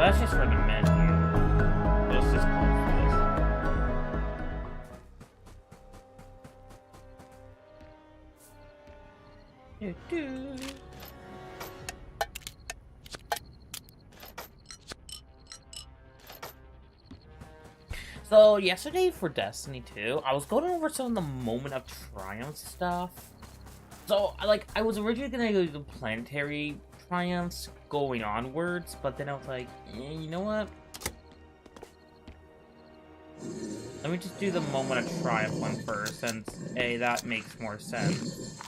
that's just for the menu. Let's just close this. Doo-doo. So, yesterday for Destiny 2, I was going over some of the Moment of Triumph stuff. So, I was originally gonna go to the Planetary Triumphs going onwards, but then I was like, you know what? Let me just do the Moment of Triumph one first, since, A, that makes more sense.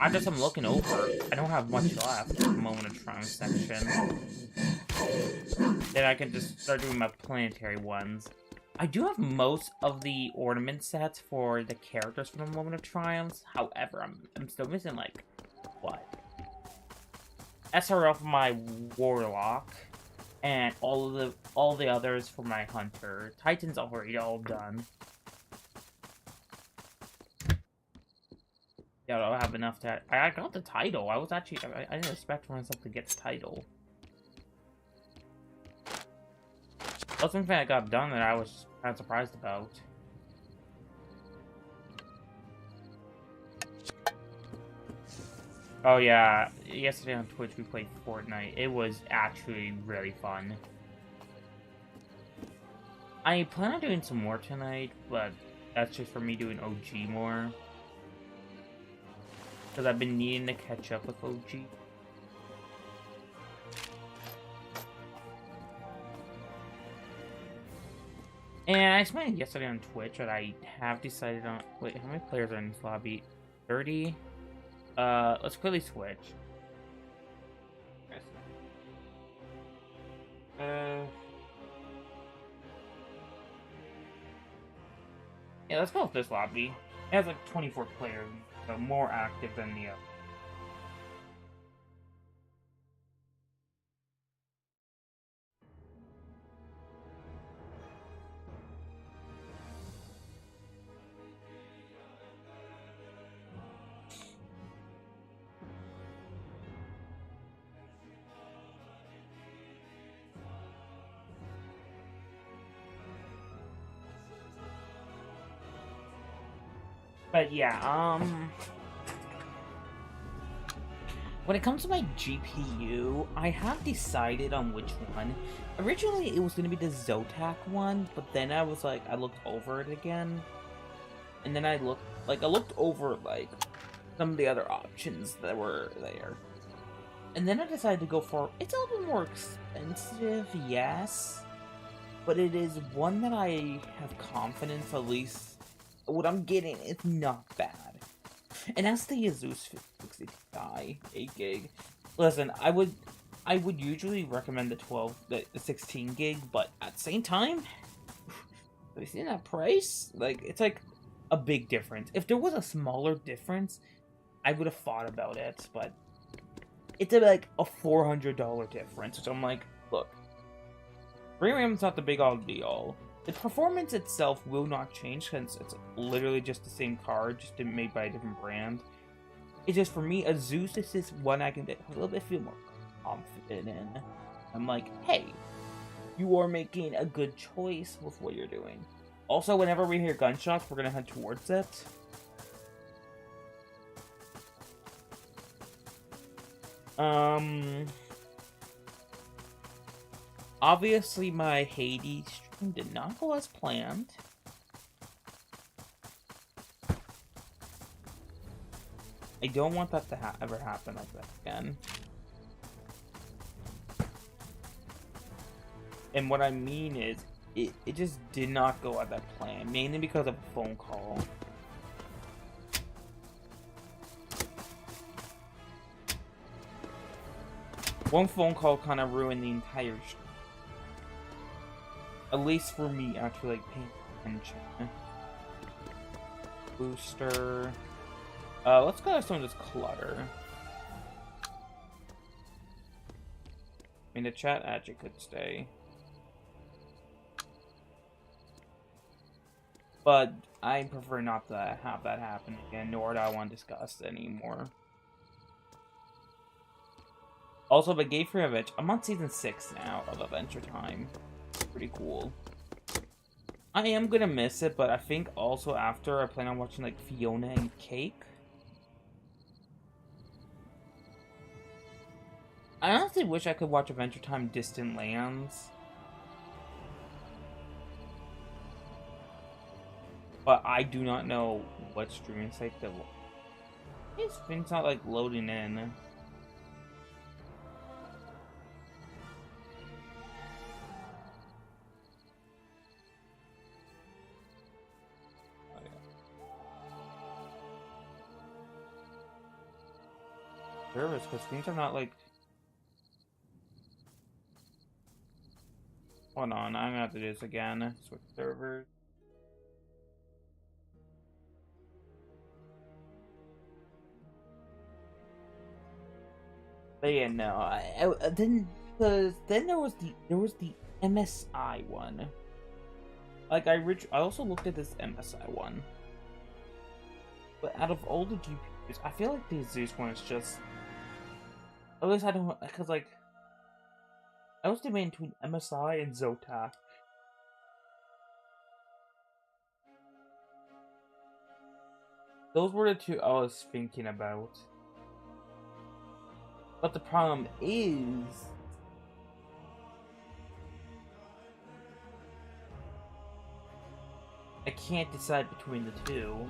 After I'm looking over, I don't have much left in the Moment of Triumph section. Then I can just start doing my planetary ones. I do have most of the ornament sets for the characters from the Moment of Triumphs. However, I'm still missing, like, what? SRL for my Warlock, and all the others for my Hunter. Titan's already all done. Yeah, I don't have enough to... I got the title. I was actually... I didn't expect myself to get the title. That's one thing I got done that I was kind of surprised about. Oh yeah, yesterday on Twitch we played Fortnite. It was actually really fun. I plan on doing some more tonight, but that's just for me doing OG more. Because I've been needing to catch up with OG. And I explained yesterday on Twitch that I have decided on... Wait, how many players are in this lobby? 30? Let's quickly switch. Yeah, let's go with this lobby. It has like 24 players, so more active than the other. But yeah, when it comes to my GPU, I have decided on which one. Originally, it was going to be the Zotac one, but then I was like, I looked over it again. And then I looked over, like, some of the other options that were there. And then I decided to go for, it's a little bit more expensive, yes. But it is one that I have confidence, at least, what I'm getting is not bad. And that's the Asus 60 Ti 8 gig. Listen, I would usually recommend the 16 gig, but at the same time, have you seen that price? Like, it's like a big difference. If there was a smaller difference, I would have thought about it, but it's like a $400 difference, which I'm like, look, RAM's not the big all be all. The performance itself will not change since it's literally just the same card, just made by a different brand. It's just, for me, Asus is just one I can a little bit feel more confident in. I'm like, hey, you are making a good choice with what you're doing. Also, whenever we hear gunshots, we're gonna head towards it. Obviously my Hades stream did not go as planned. I don't want that to ever happen like that again. And what I mean is, it just did not go at that plan, mainly because of a phone call. One phone call kind of ruined the entire stream. At least for me, actually, like, paying attention. Booster. Let's go have some of this clutter. I mean, the chat actually could stay. But I prefer not to have that happen again, nor do I want to discuss it anymore. Also, but Gay for Revenge. I'm on season 6 now of Adventure Time. Pretty cool. I am gonna miss it, but I think also after I plan on watching like Fiona and Cake. I honestly wish I could watch Adventure Time Distant Lands. But I do not know what streaming site that will. These things not like loading in. Nervous because things are not like. Hold on, I'm gonna have to do this again. Switch servers. But yeah, no. Then because then there was the MSI one. Like I also looked at this MSI one. But out of all the GPUs, I feel like the Zeus one is just. At least I don't, because like I was debating between MSI and Zotac. Those were the two I was thinking about. But the problem is, I can't decide between the two.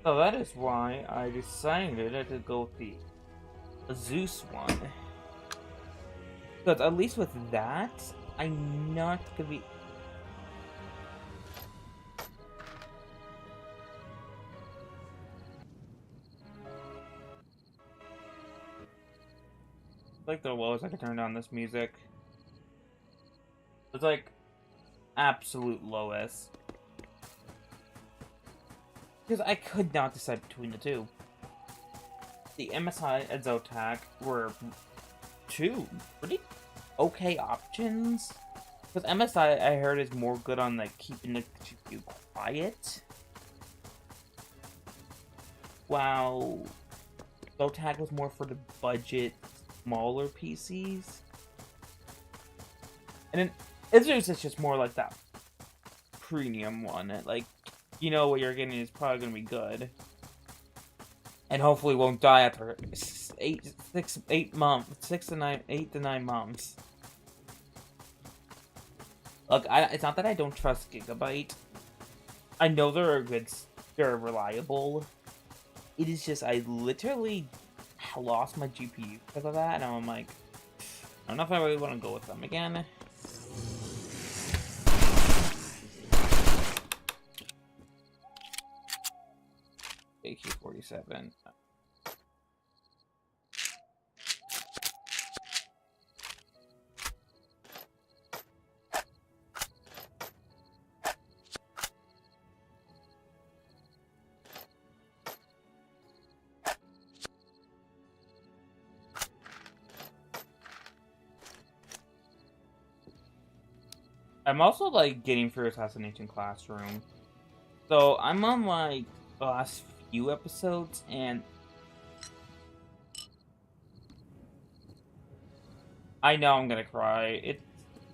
So that is why I decided to go with the Zeus one. Because at least with that, I'm not gonna be. Like the lowest I could turn down this music. It's like absolute lowest. Because I could not decide between the two. The MSI and Zotac were two pretty okay options. Because MSI, I heard, is more good on like keeping the GPU quiet. While Zotac was more for the budget, smaller PCs. And then Asus is just more like that premium one. Like, you know what you're getting is probably going to be good. And hopefully won't die after 8 months. 8 to 9 months. Look, it's not that I don't trust Gigabyte. I know they're reliable. It is just, I literally lost my GPU because of that. And I'm like, I don't know if I really want to go with them again. AK-47. I'm also like getting through Assassination Classroom. So I'm on like the last few episodes and I know I'm gonna cry.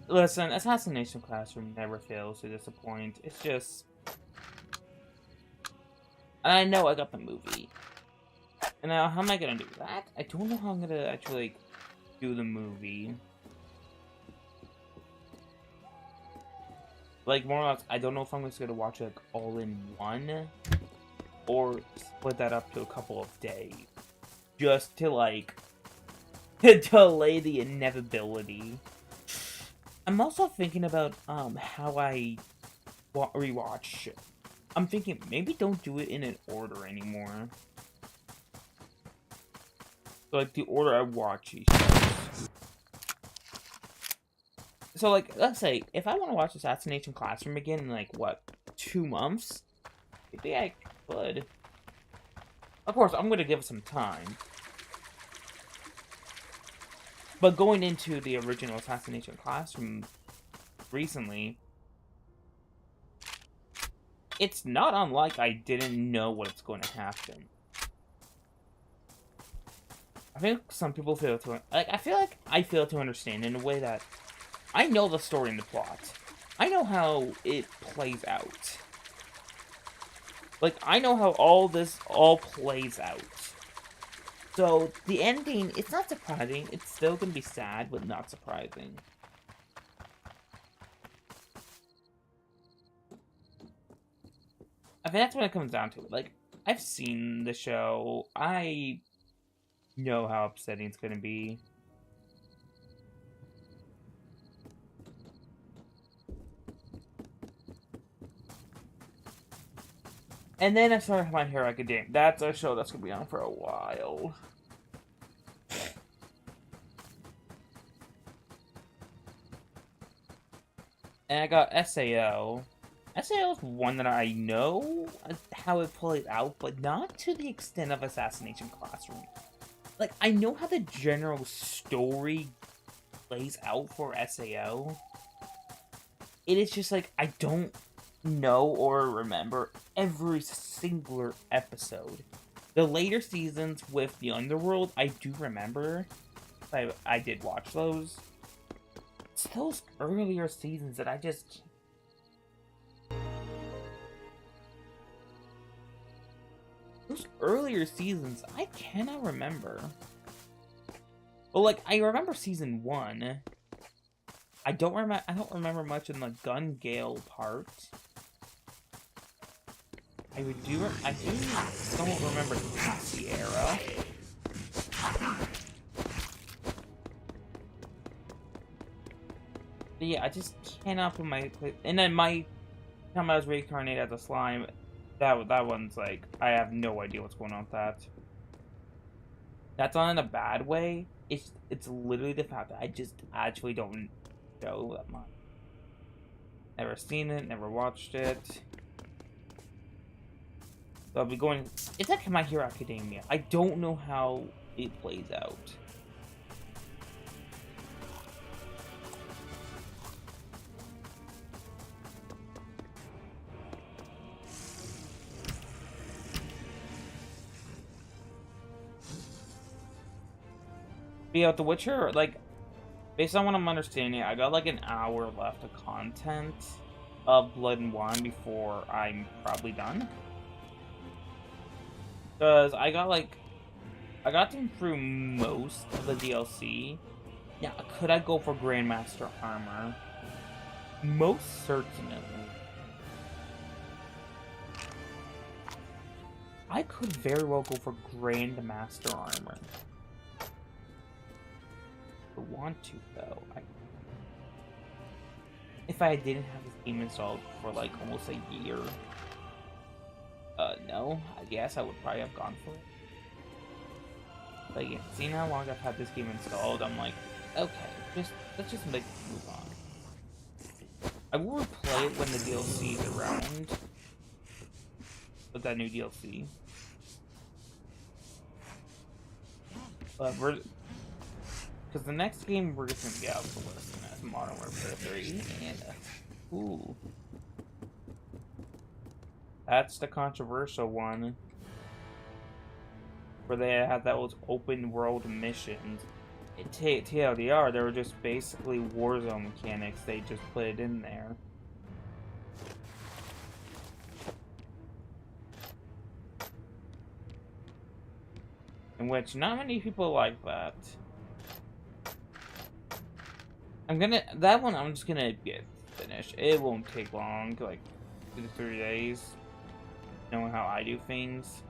Listen, Assassination Classroom never fails to disappoint. It's just, and I know I got the movie. And now how am I gonna do that? I don't know how I'm gonna actually like, do the movie. Like, more or less, I don't know if I'm just gonna watch it like, all in one, or split that up to a couple of days, just to like delay the inevitability. I'm also thinking about how I rewatch. I'm thinking maybe don't do it in an order anymore. So, like the order I watch each shows. So, like, let's say, if I want to watch Assassination Classroom again in, like, what, 2 months? Maybe I could. Of course, I'm going to give it some time. But going into the original Assassination Classroom recently, it's not unlike I didn't know what's going to happen. I think some people fail to, like, I feel like I fail to understand in a way that I know the story and the plot. I know how it plays out. Like, I know how all this all plays out. So, the ending, it's not surprising. It's still gonna be sad, but not surprising. I think that's when it comes down to it. Like, I've seen the show. I know how upsetting it's gonna be. And then I started My Hero Academia. That's a show that's gonna be on for a while. And I got SAO. SAO is one that I know how it plays out, but not to the extent of Assassination Classroom. Like, I know how the general story plays out for SAO. It is just like, I don't know or remember every single episode. The later seasons with the Underworld, I do remember. I did watch those. It's those earlier seasons that I just... Those earlier seasons, I cannot remember. Well, like, I remember season 1. I don't remember much in the Gun Gale part. I do don't remember Cassie era. But yeah, I just cannot put my place. And then my time I was reincarnated as a slime, that one's like, I have no idea what's going on with that. That's not in a bad way. It's literally the fact that I just actually don't know that much. Never seen it, never watched it. So I'll be going. It's like My Hero Academia. I don't know how it plays out. But yeah, The Witcher, like, based on what I'm understanding, I got like an hour left of content of Blood and Wine before I'm probably done. Because I got them through most of the DLC. Now, could I go for Grandmaster Armor? Most certainly. I could very well go for Grandmaster Armor. I want to, though. If I didn't have this game installed for like almost a year, no, I guess I would probably have gone for it. But yeah, seeing how long I've had this game installed, I'm like, okay, let's just move on. I will play it when the DLC is around. With that new DLC. But because the next game we're just gonna get out of the list is Modern Warfare 3, and ooh. That's the controversial one. Where they had those open world missions. TLDR, they were just basically Warzone mechanics, they just put it in there. In which not many people like that. That one I'm just gonna get finished. It won't take long, like 2 to 3 days. Knowing how I do things.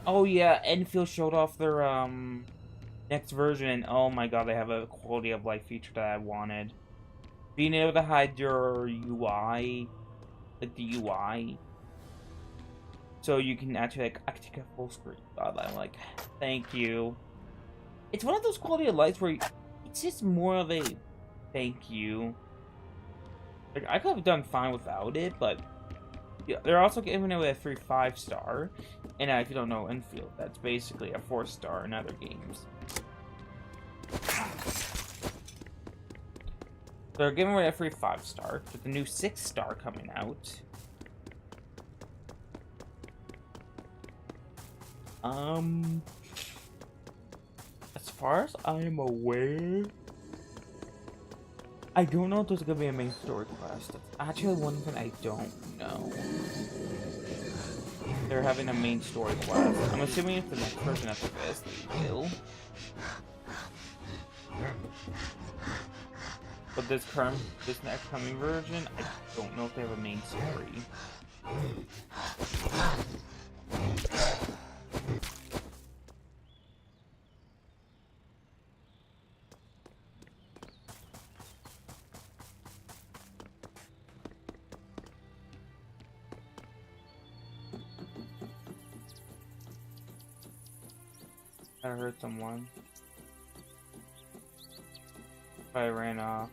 Oh yeah, Enfield showed off their next version, and oh my god, they have a quality of life feature that I wanted. Being able to hide your UI, like the UI, so you can actually like I can take a full screen. God, I'm like, thank you. It's one of those quality of lives where it's just more of a thank you. Like I could have done fine without it, but Yeah, they're also giving away a free 5-star. And if you don't know Enfield, that's basically a 4-star in other games. They're giving away a free 5-star with the new 6-star coming out. As far as I am aware, I don't know if there's gonna be a main story quest. That's actually one thing I don't know. They're having a main story quest. I'm assuming if the next version after this, they will. But this next coming version, I don't know if they have a main story. I heard someone. I ran off.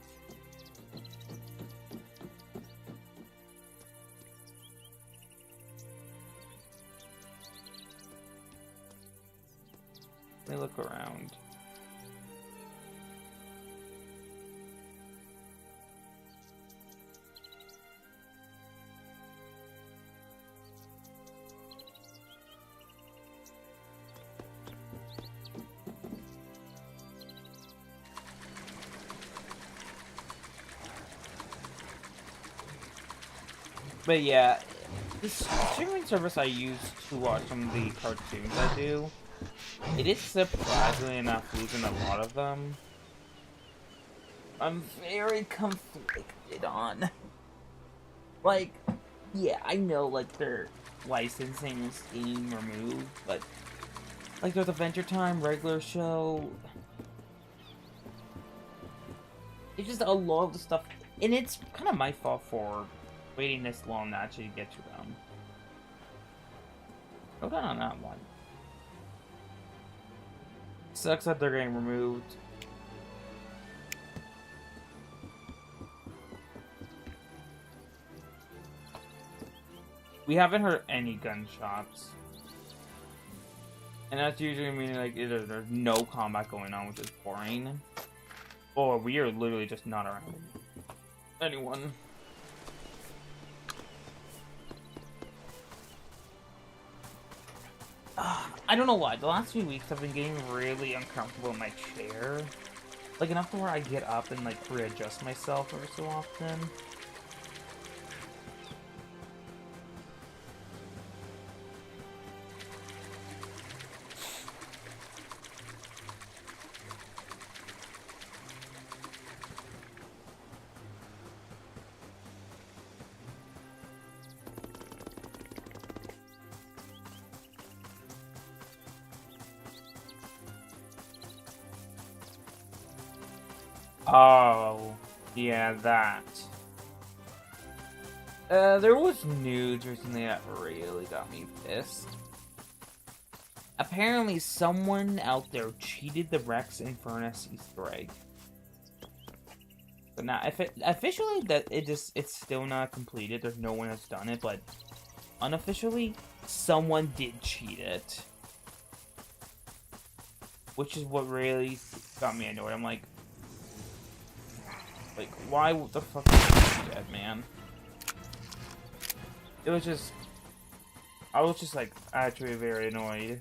Let me look around. But yeah, this streaming service I use to watch some of the cartoons I do, it is surprisingly enough losing a lot of them. I'm very conflicted on. Like, yeah, I know, like, their licensing is being removed, but, like, there's Adventure Time, regular show. It's just a lot of the stuff, and it's kind of my fault for waiting this long to actually get to them. Go down on that one. Sucks that they're getting removed. We haven't heard any gunshots. And that's usually meaning like either there's no combat going on, which is boring, or we are literally just not around anyone. I don't know why. The last few weeks I've been getting really uncomfortable in my chair. Like enough to where I get up and like readjust myself every so often. Oh, yeah, that. There was news recently that really got me pissed. Apparently, someone out there cheated the Rex Infernus Easter egg. But now, if it officially it's still not completed. There's no one that's done it, but unofficially, someone did cheat it, which is what really got me annoyed. I'm like, why the fuck is he dead, man? It was just... I was just, like, actually very annoyed.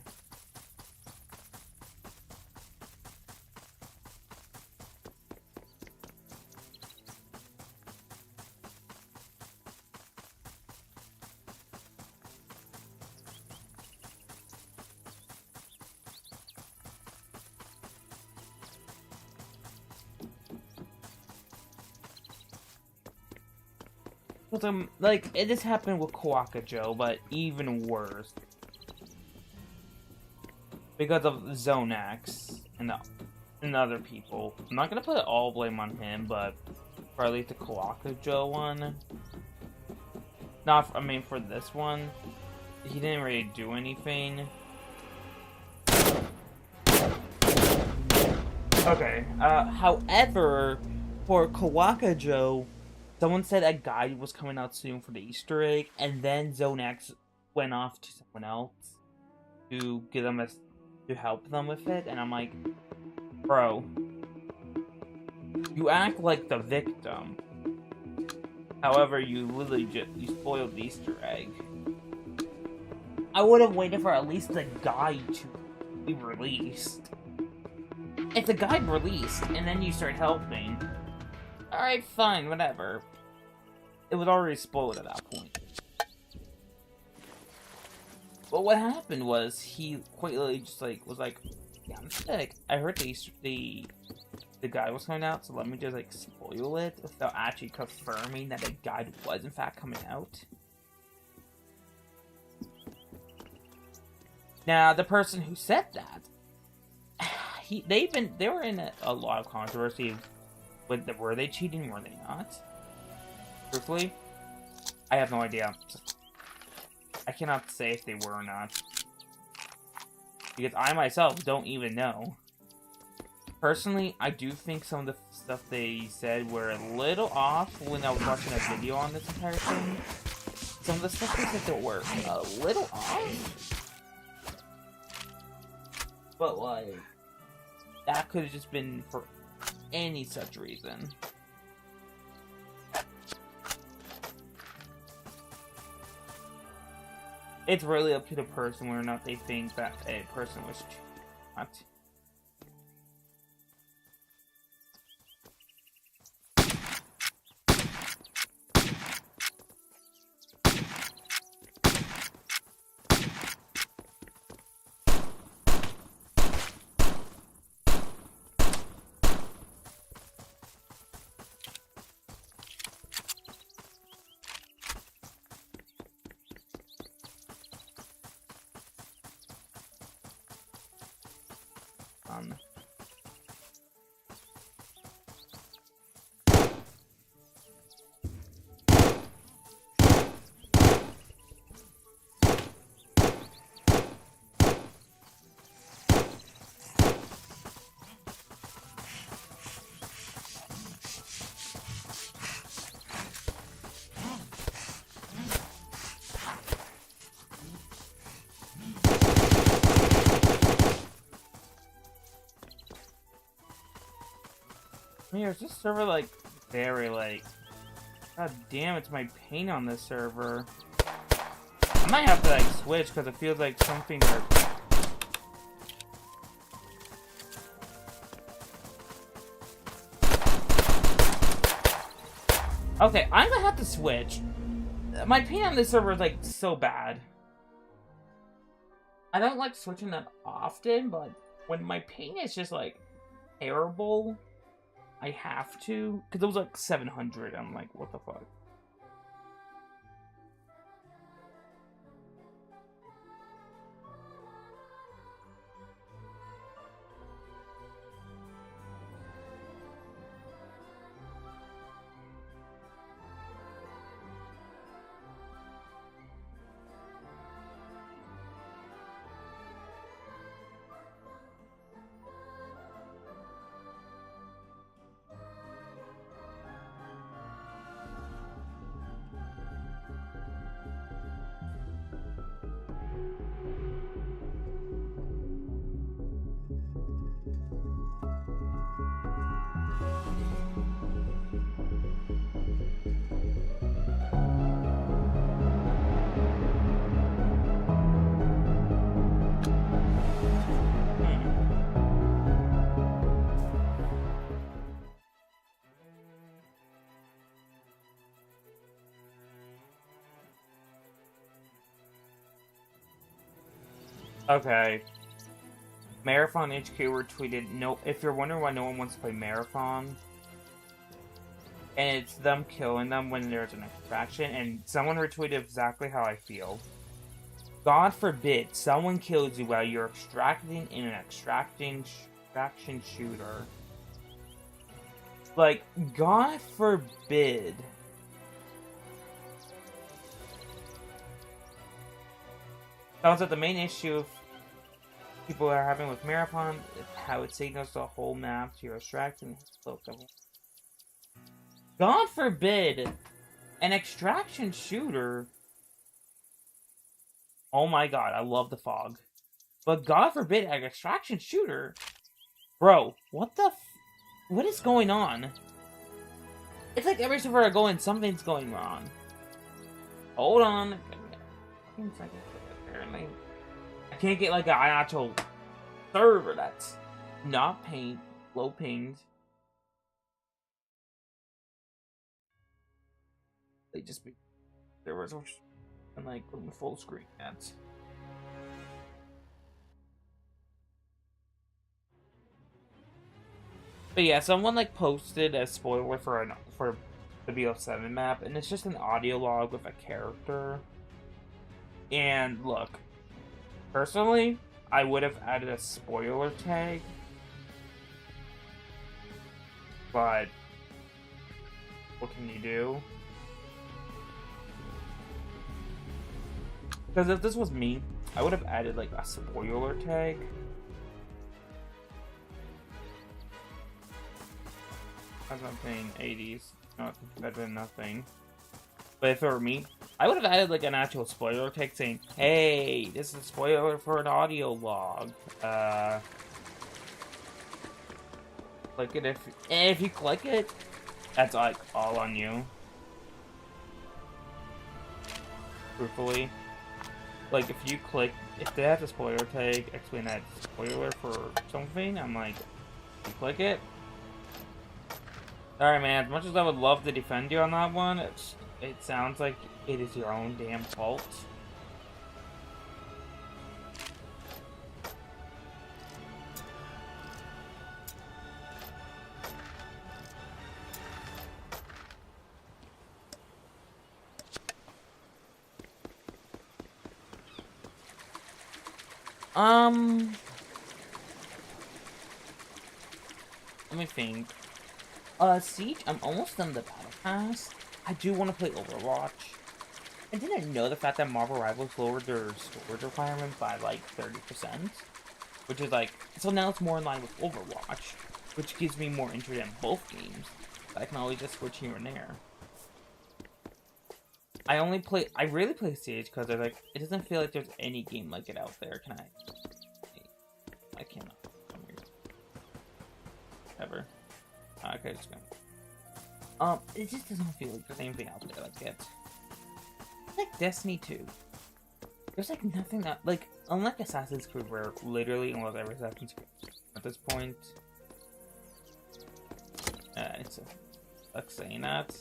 Like, it just happened with Kawaka Joe, but even worse. Because of Zonax and other people. I'm not gonna put all blame on him, but for at least the Kawaka Joe one. I mean, for this one, he didn't really do anything. Okay, however, for Kawaka Joe, Someone said a guide was coming out soon for the Easter egg, and then Zone X went off to someone else to give them to help them with it, and I'm like, bro, you act like the victim. However, you literally you spoiled the Easter egg. I would have waited for at least the guide to be released. If the guide released and then you start helping, alright, fine, whatever. It was already spoiled at that point. But what happened was he quite literally just like was like, yeah, I'm sick. I heard the guide was coming out, so let me just like spoil it without actually confirming that the guide was in fact coming out. Now the person who said that, they were in a lot of controversy with were they cheating, were they not? Truthfully, I have no idea. I cannot say if they were or not. Because I myself don't even know. Personally, I do think some of the stuff they said were a little off when I was watching a video on this entire thing. Some of the stuff they said that were a little off. But, like, that could have just been for any such reason. It's really up to the person whether or not they think that a person was not. Yeah, is this server like very like, god damn, it's my pain on this server. I might have to like switch because it feels like something are. Okay, I'm gonna have to switch. My pain on this server is like so bad. I don't like switching that often, but when my pain is just like terrible, I have to, because it was like 700. I'm like, what the fuck? Okay. Marathon HQ retweeted, no, if you're wondering why no one wants to play Marathon, and it's them killing them when there's an extraction, and someone retweeted exactly how I feel. God forbid someone kills you while you're extracting in an extraction shooter. Like, God forbid. Sounds like the main issue people are having with Marathon is how it signals the whole map to your extraction. God forbid, an extraction shooter. Oh my god, I love the fog. But God forbid, an extraction shooter. Bro, what the what is going on? It's like every server I go in, something's going wrong. Hold on. Apparently, I can't get like an actual server that's not low pinged. They just be servers and like full screen ads. But yeah, someone like posted a spoiler for the BO7 map, and it's just an audio log with a character. And look, personally, I would have added a spoiler tag, but what can you do? Because if this was me, I would have added like a spoiler tag. That's what I'm saying, 80s. Not better than nothing. But if it were me, I would have added like an actual spoiler tag saying, hey, this is a spoiler for an audio log. Click it if you click it, that's like all on you. Truthfully. Like if you click, if they have the spoiler tag, explain that spoiler for something, I'm like, you click it. Alright man, as much as I would love to defend you on that one, it sounds like it is your own damn fault. Let me think. Siege, I'm almost done the battle pass. I do want to play Overwatch. I didn't know the fact that Marvel Rivals lowered their storage requirement by like 30%. Which is like, so now it's more in line with Overwatch. Which gives me more interest in both games. I can always just switch here and there. I rarely play Siege because like, it doesn't feel like there's any game like it out there. Can I cannot. Ever. Okay, just go. It just doesn't feel like there's anything out there like it. It's like Destiny 2. There's like nothing that, like, unlike Assassin's Creed, where literally almost every Assassin's Creed at this point. It's like saying that,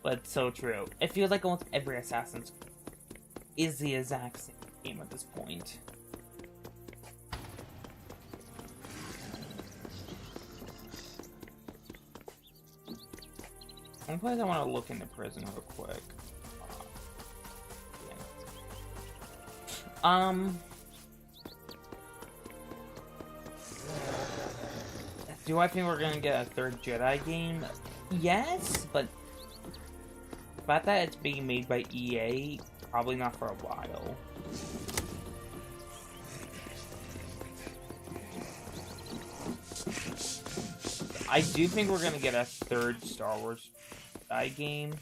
but it's so true. It feels like almost every Assassin's Creed is the exact same game at this point. One place I want to look into prison real quick. Do I think we're gonna get a third Jedi game? Yes, but the fact that it's being made by EA, probably not for a while. I do think we're gonna get a third Star Wars Jedi game,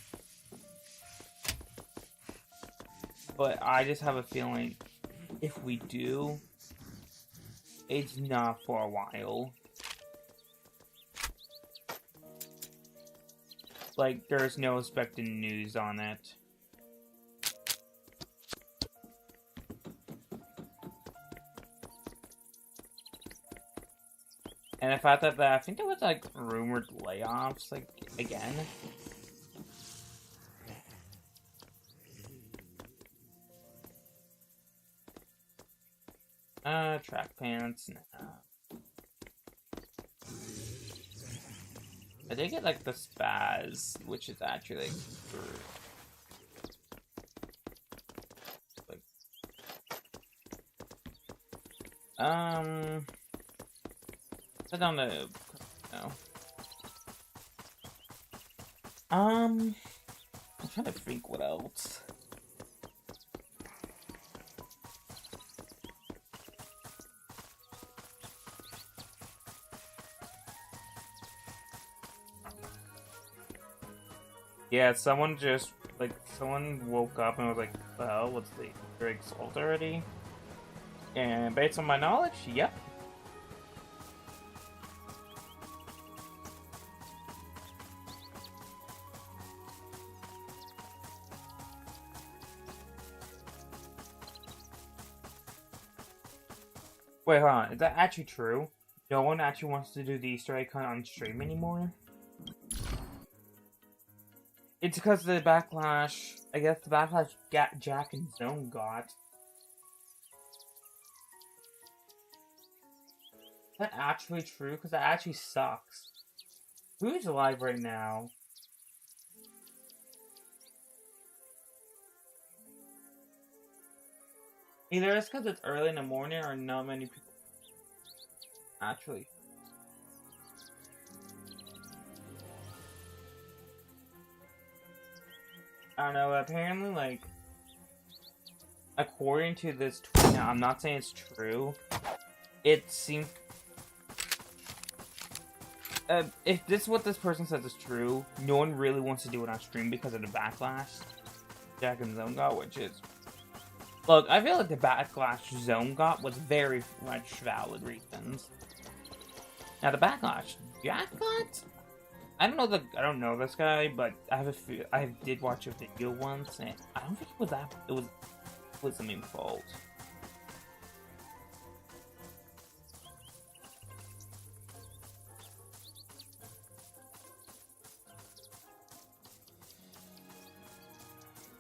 but I just have a feeling if we do, it's not for a while. Like, there's no expected news on it. And the fact that I think there was like rumored layoffs, like, again. Track pants, nah. I did get like the spaz, which is actually like, I don't know. No. I'm trying to think what else. Yeah, someone just, like, someone woke up and was like, well, what's the Easter egg sold already? And based on my knowledge, yep. Wait, hold on. Is that actually true? No one actually wants to do the Easter egg hunt on stream anymore? It's because the backlash, I guess the backlash Jack and Zone got. Is that actually true? Because that actually sucks. Who's alive right now? Either it's because it's early in the morning or not many people actually. I don't know, apparently, like, according to this tweet, now, I'm not saying it's true, it seems... if this what this person says is true, no one really wants to do it on stream because of the backlash Jack and Zone got, which is... Look, I feel like the backlash Zone got was very much valid reasons. Now, the backlash Jack got... I don't know this guy, but I did watch a video once, and I don't think it was the main fault.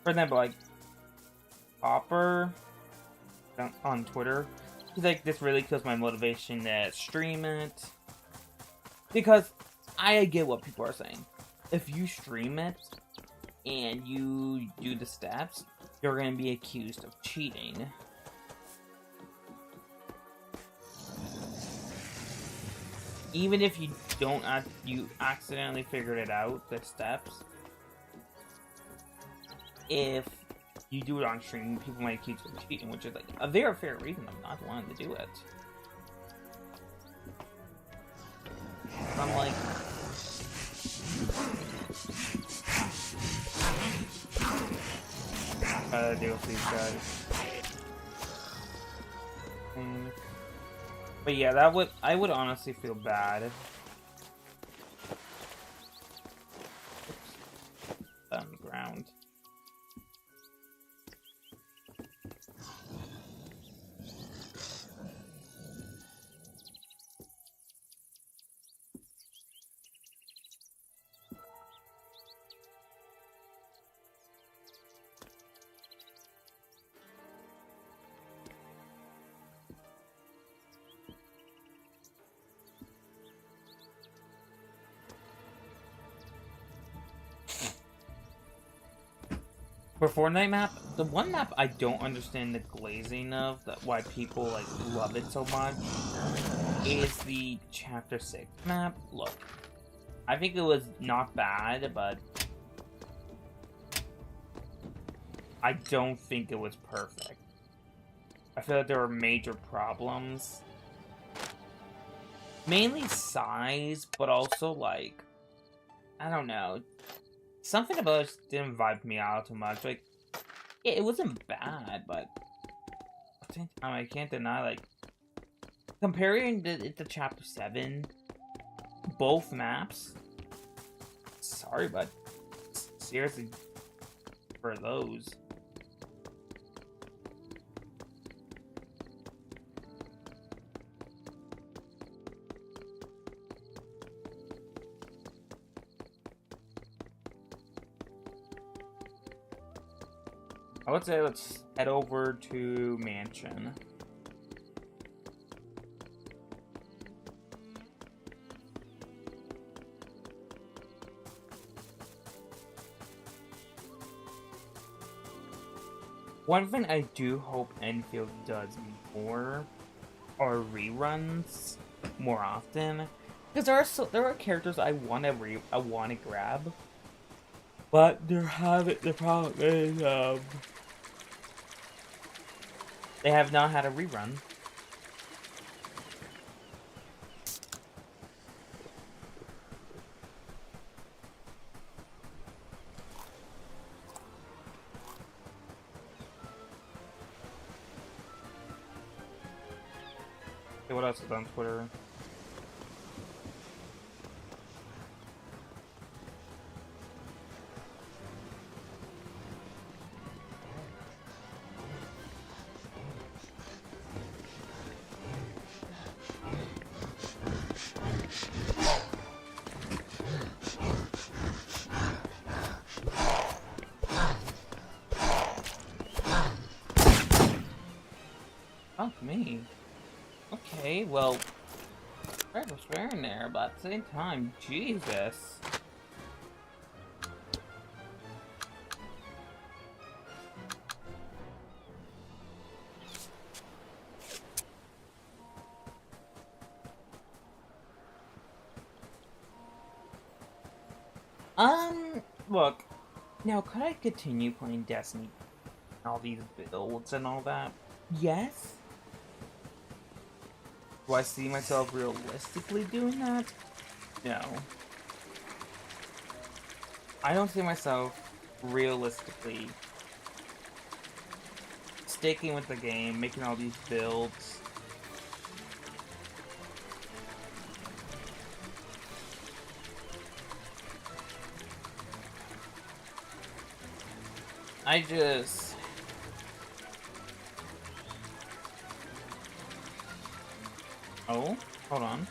For example, like Hopper on Twitter, he's like, this really kills my motivation to stream it, because I get what people are saying. If you stream it and you do the steps, you're going to be accused of cheating. Even if you don't, you accidentally figured it out, the steps. If you do it on stream, people might accuse you of cheating, which is like a very fair reason of not wanting to do it. So I'm like, how to deal with these guys. But yeah, I would honestly feel bad. Oops. On the ground. For Fortnite map, the one map I don't understand the glazing of, why people like love it so much, is the Chapter 6 map. Look, I think it was not bad, but I don't think it was perfect. I feel like there were major problems. Mainly size, but also like, I don't know. Something about it didn't vibe me out too much. Like, yeah, it wasn't bad, but I can't deny, like, comparing it to Chapter 7, both maps, sorry, but seriously, for those. I would say let's head over to Mansion. One thing I do hope Enfield does more are reruns more often, because there are characters I want to grab, but the problem is they have not had a rerun. Okay, what else is on Twitter? Fuck me. Okay, well, I was swearing there, but at the same time, Jesus. Look, now could I continue playing Destiny, all these builds and all that? Yes. Do I see myself realistically doing that? No. I don't see myself realistically sticking with the game, making all these builds. I just... Oh, hold on.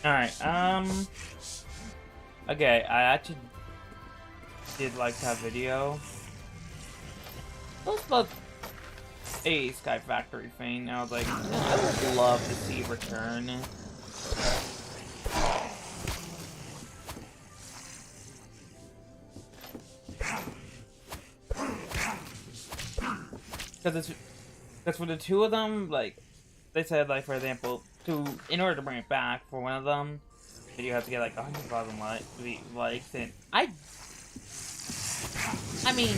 Alright, okay, I actually did like that video. It was about a Sky Factory thing. I was like, I would love to see it return. Because for the two of them, like, they said, like, for example, in order to bring it back for one of them, you have to get like 100,000 likes, and I mean,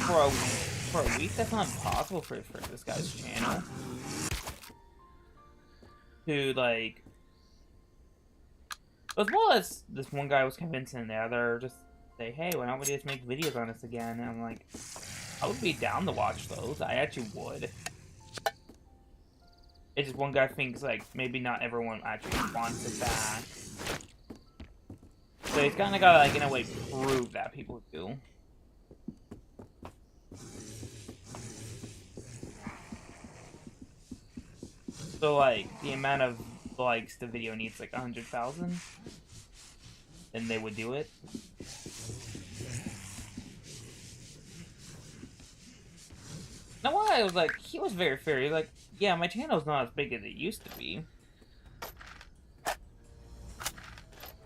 for a week, that's not possible for this guy's channel. To like, as well as this one guy was convincing the other, just say, hey, why don't we just make videos on this again? And I'm like, I would be down to watch those. I actually would. It's just one guy thinks, like, maybe not everyone actually wants it back. So he's kind of got to, like, in a way, prove that people do. So, like, the amount of likes the video needs, like, 100,000. Then they would do it. Now, why I was like, he was very fair. He's like, yeah, my channel's not as big as it used to be.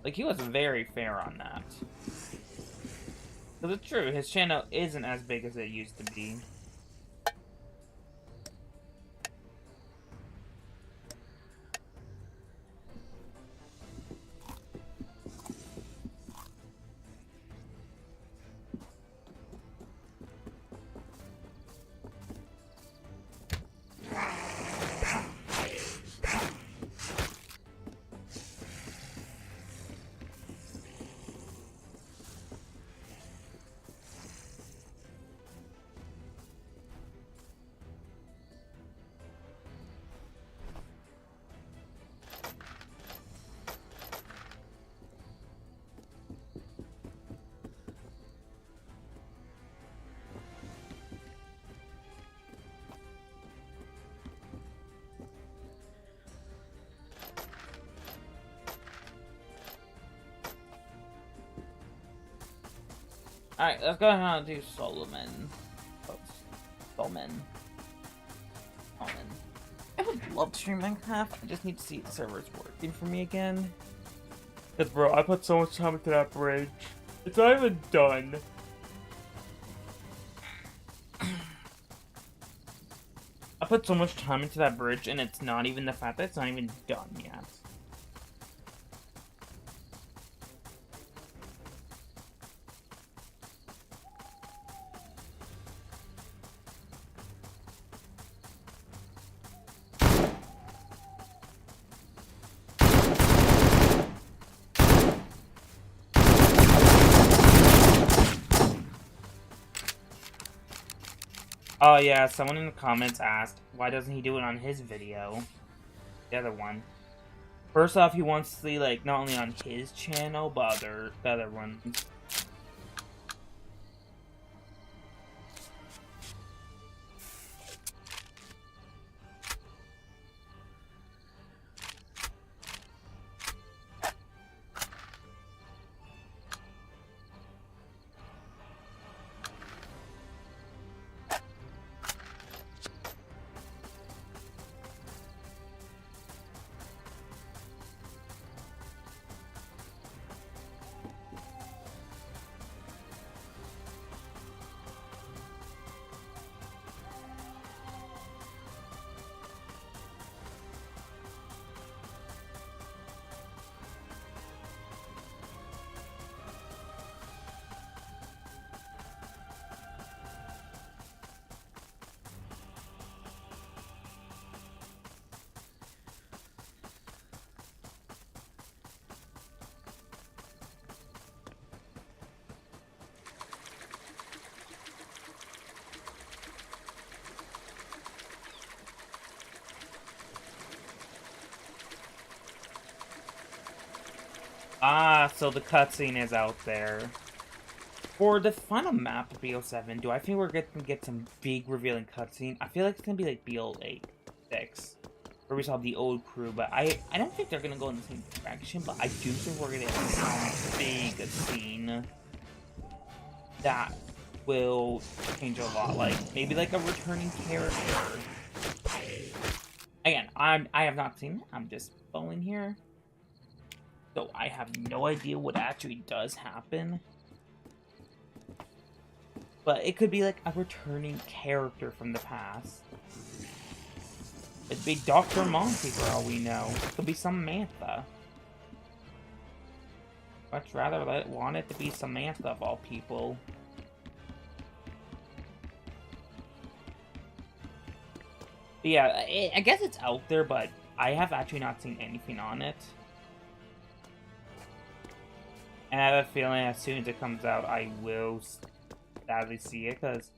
Like, he was very fair on that. Because it's true, his channel isn't as big as it used to be. Alright, let's go ahead and do Solomon. Oh, Solomon. Solomon. I would love to stream Minecraft. I just need to see if the server's working for me again. Cause bro, I put so much time into that bridge. It's not even done. I put so much time into that bridge, and it's not even the fact that it's not even done yet. Oh yeah, someone in the comments asked, why doesn't he do it on his video? The other one. First off, he wants to see, like, not only on his channel, but the other ones. Ah, so the cutscene is out there. For the final map of BO7, do I think we're going to get some big revealing cutscene? I feel like it's going to be like BO8, 6, where we saw the old crew, but I don't think they're going to go in the same direction, but I do think we're going to get some big scene that will change a lot, like maybe like a returning character. Again, I have not seen it, I'm just following here. So I have no idea what actually does happen. But it could be like a returning character from the past. It'd be Dr. Monty for all we know. It could be Samantha. Much rather want it to be Samantha of all people. But yeah, I guess it's out there, but I have actually not seen anything on it. And I have a feeling as soon as it comes out, I will sadly see it, because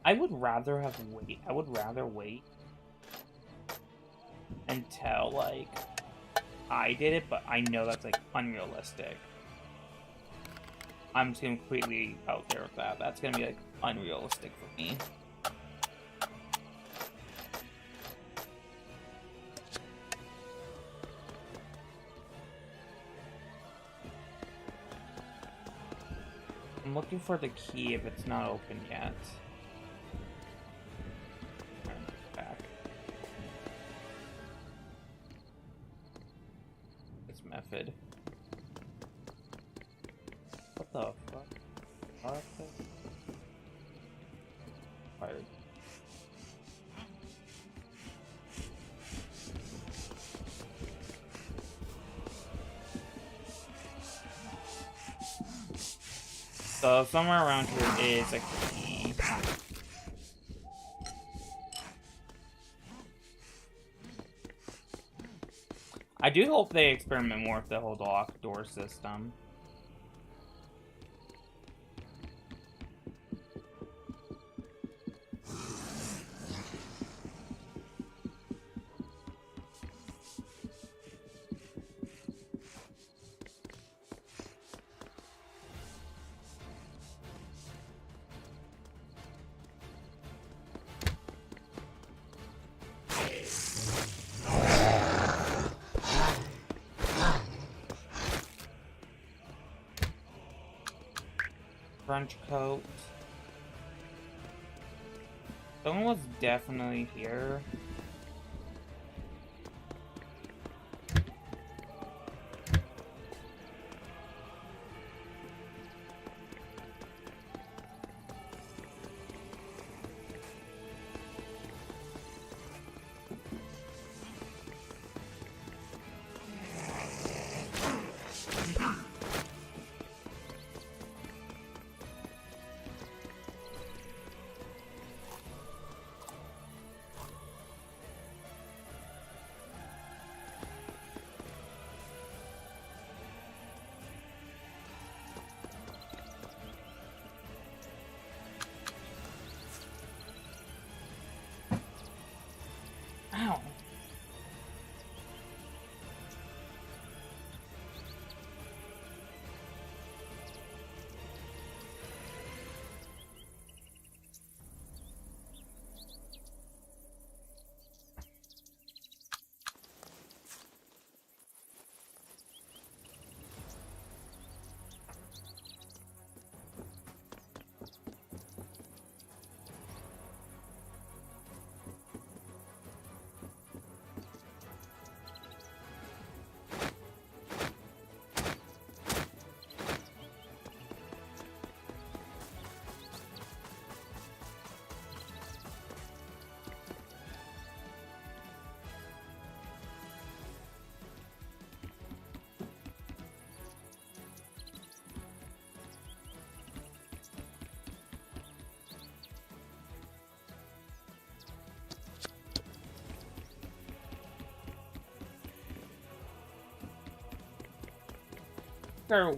I would rather wait until, like, I did it, but I know that's, like, unrealistic. I'm just completely out there with that. That's gonna be, like, unrealistic for me. I'm looking for the key if it's not open yet. Back. This method. What the fuck? What the? Fired. So somewhere around here is a key. I do hope they experiment more with the whole locked door system. trench coat. Someone was definitely here. Ow.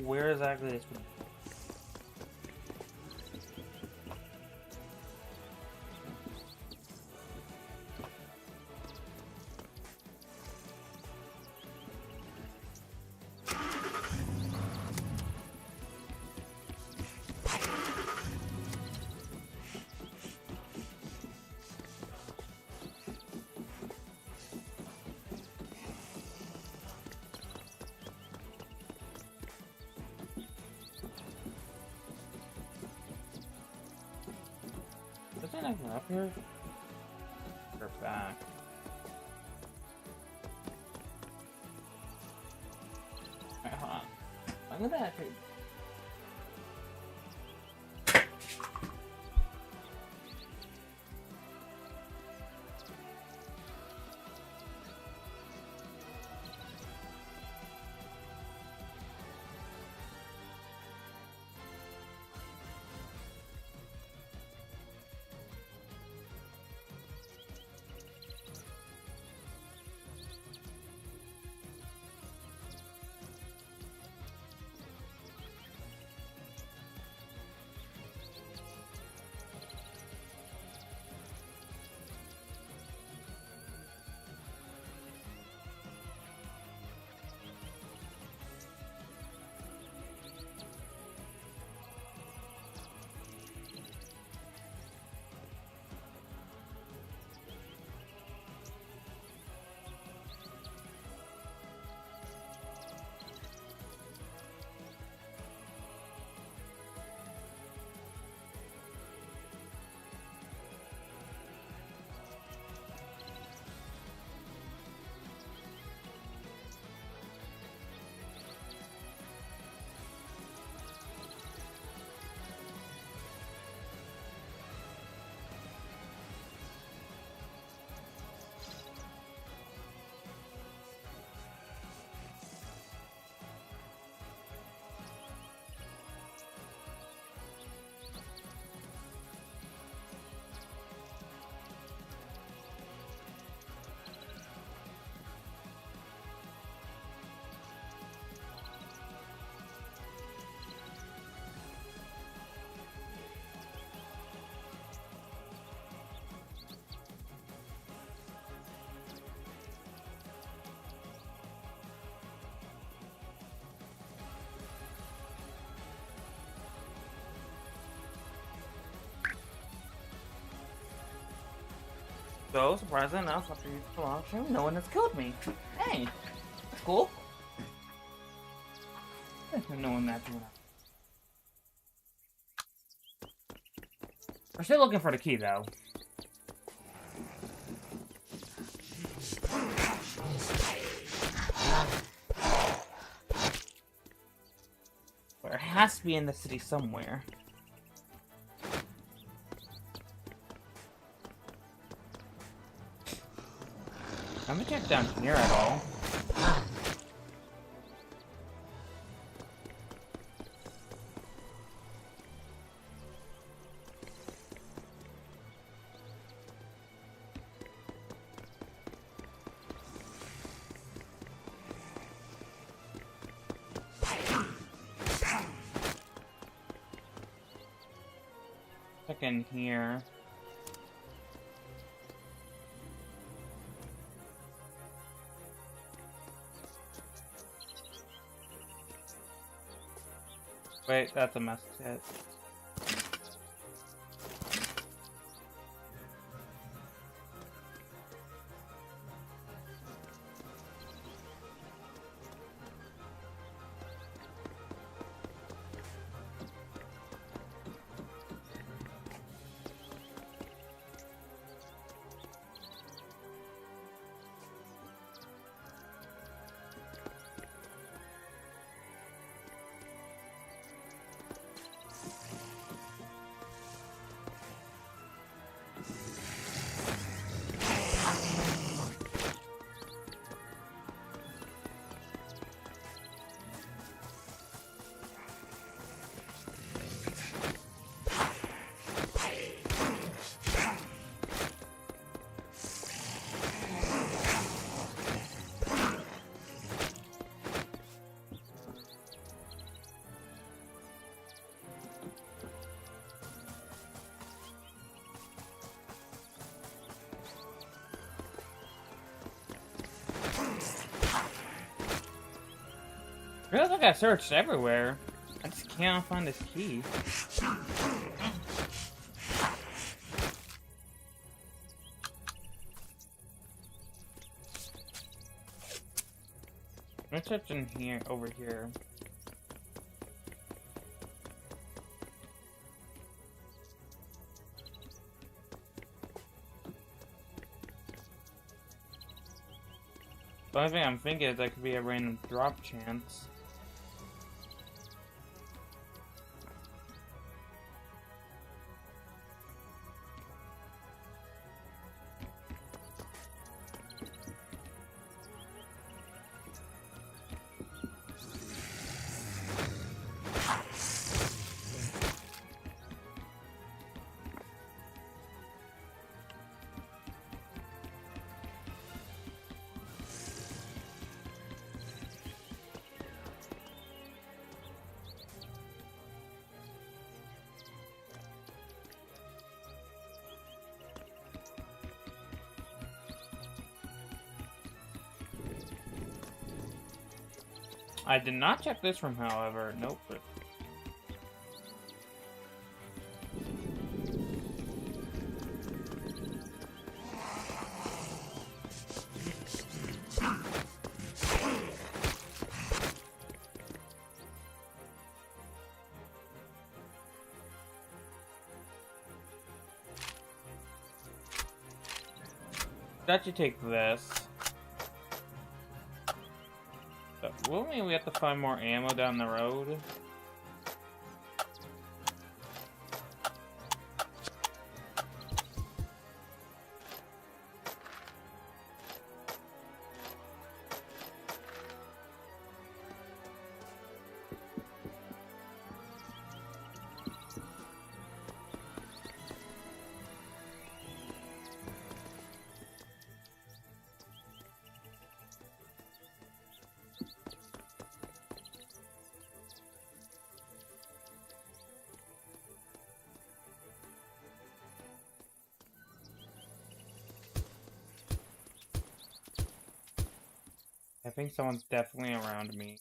Where exactly this one? Is there anything up here? Or back? Alright, hold on. I'm gonna actually... So, surprisingly enough, after you the long stream, no one has killed me. Hey, that's cool. No one that doing that. We're still looking for the key, though. But it has to be in the city somewhere. I haven't checked down here at all. Check in here. Wait, that's a mess kit. I feel like I searched everywhere. I just can't find this key. I'm searching here, over here. The only thing I'm thinking is that could be a random drop chance. I did not check this room, however. Nope. That should take this. Will mean we have to find more ammo down the road. I think someone's definitely around me.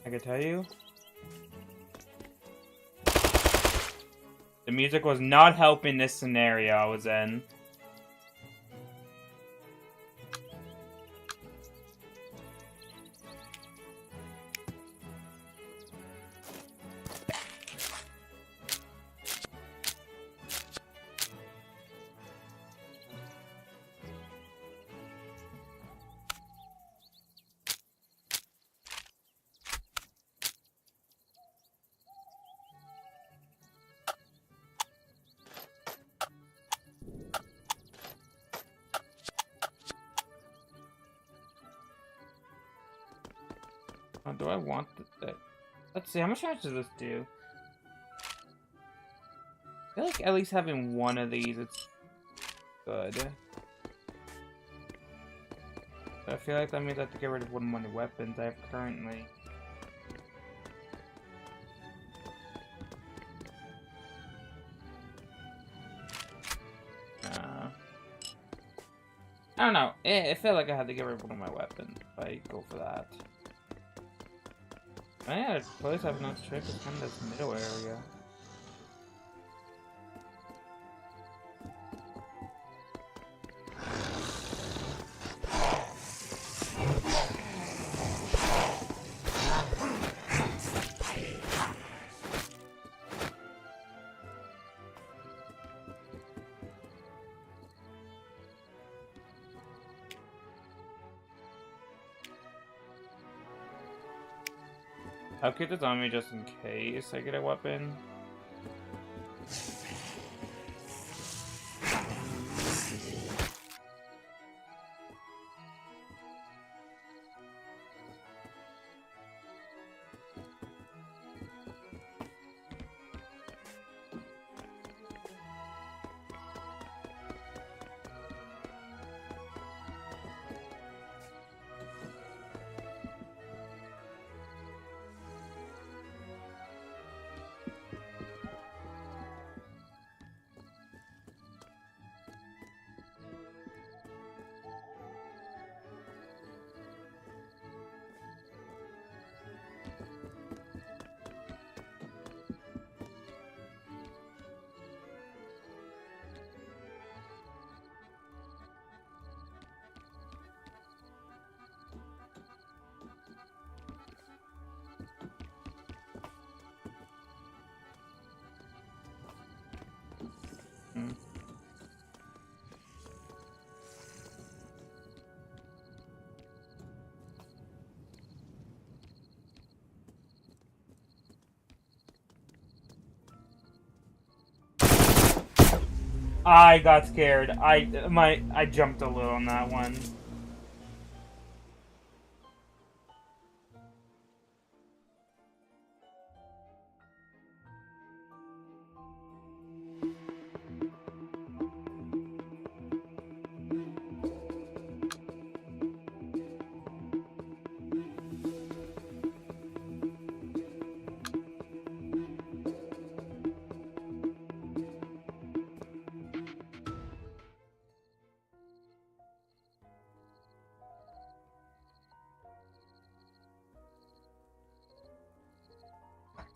I can tell you. The music was not helping this scenario I was in. Oh, do I want the... Let's see, how much damage does this do? I feel like at least having one of these, it's good. But I feel like that means I have to get rid of one of my weapons I have currently. I don't know. I feel like I had to get rid of one of my weapons if I go for that. Oh yeah, the place I've no trick is kind of this middle area. I'll keep this on me just in case I get a weapon. I got scared. I jumped a little on that one.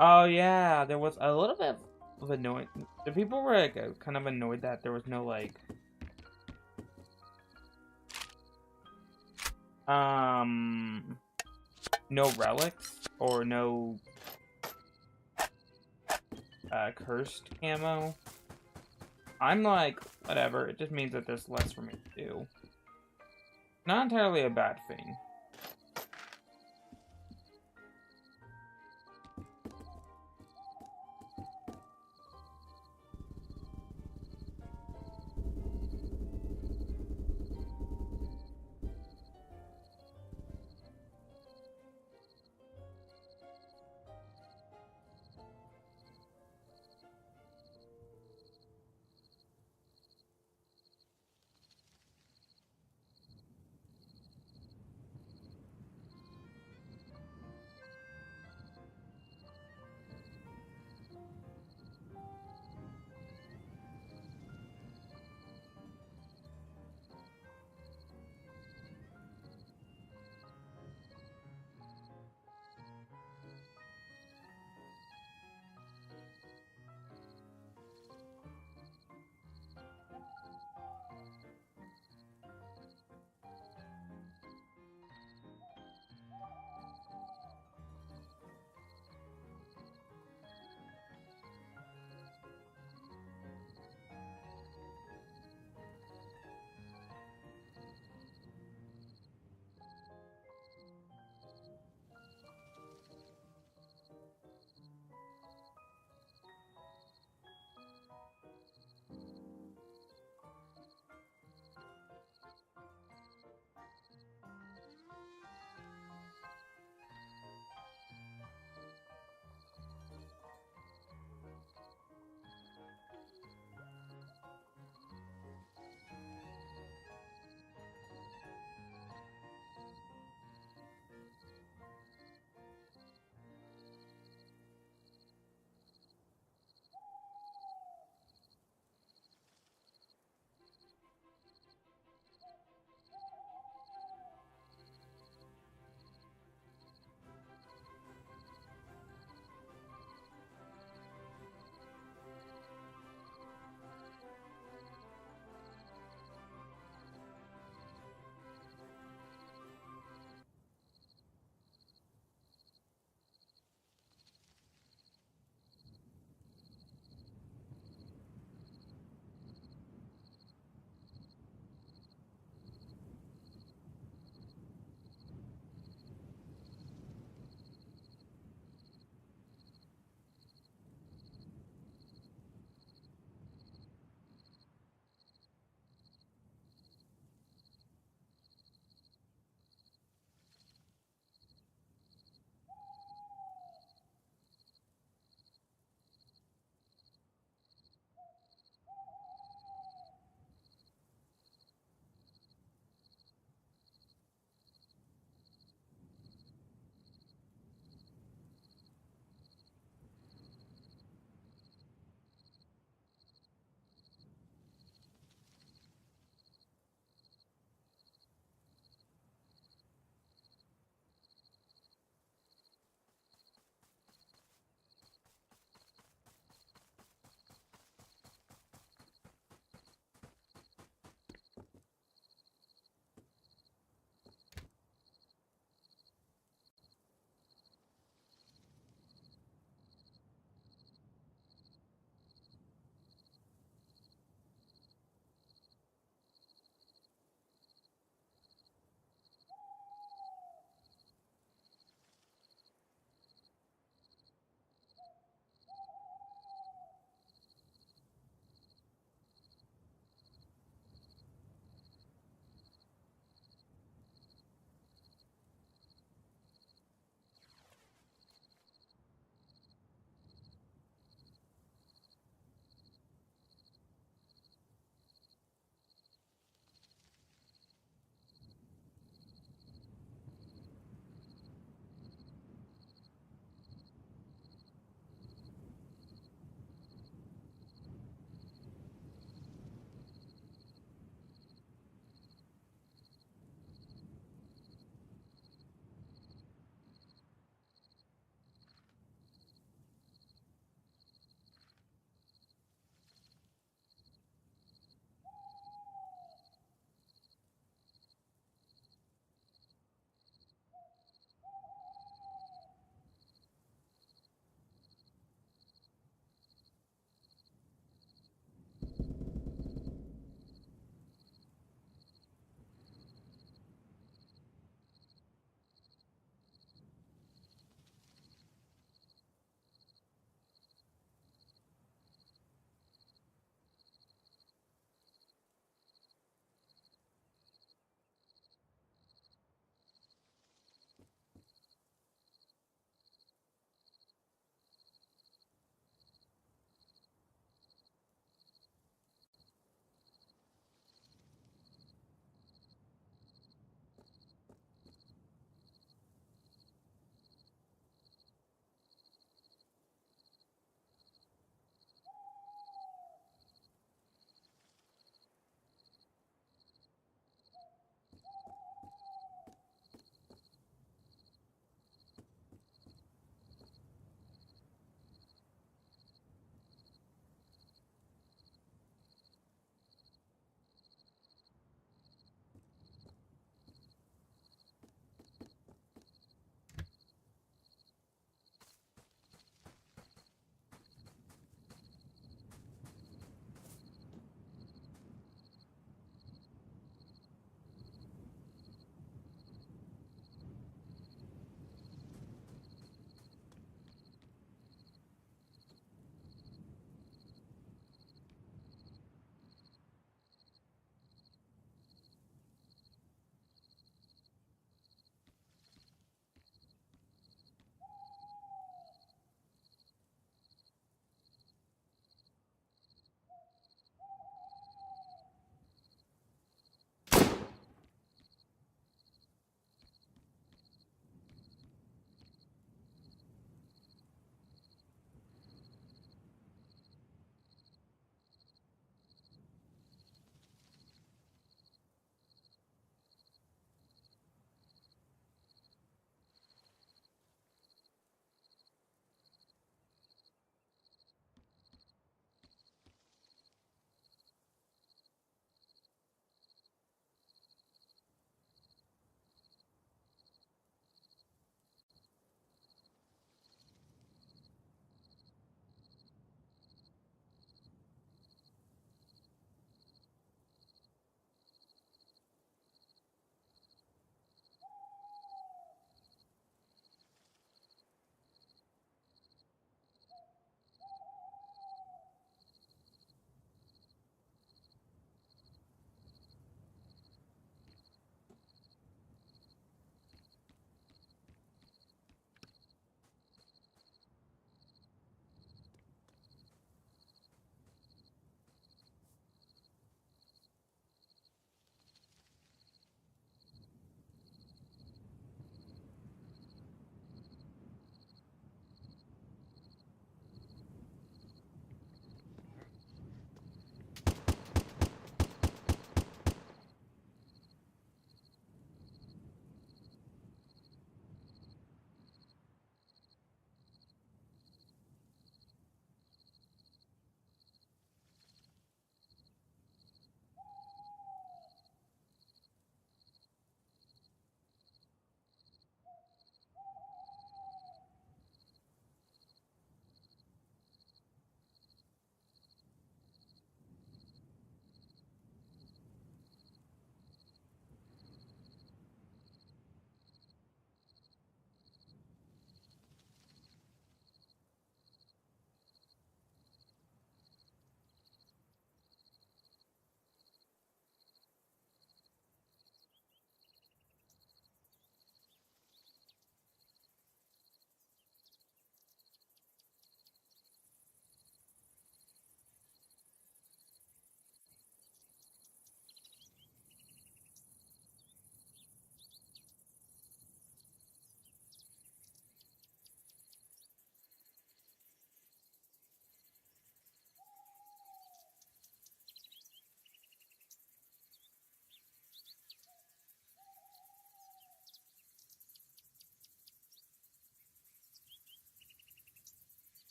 Oh yeah, there was a little bit of annoying. The people were like kind of annoyed that there was no like no relics or no cursed camo. I'm like, whatever, it just means that there's less for me to do. Not entirely a bad thing.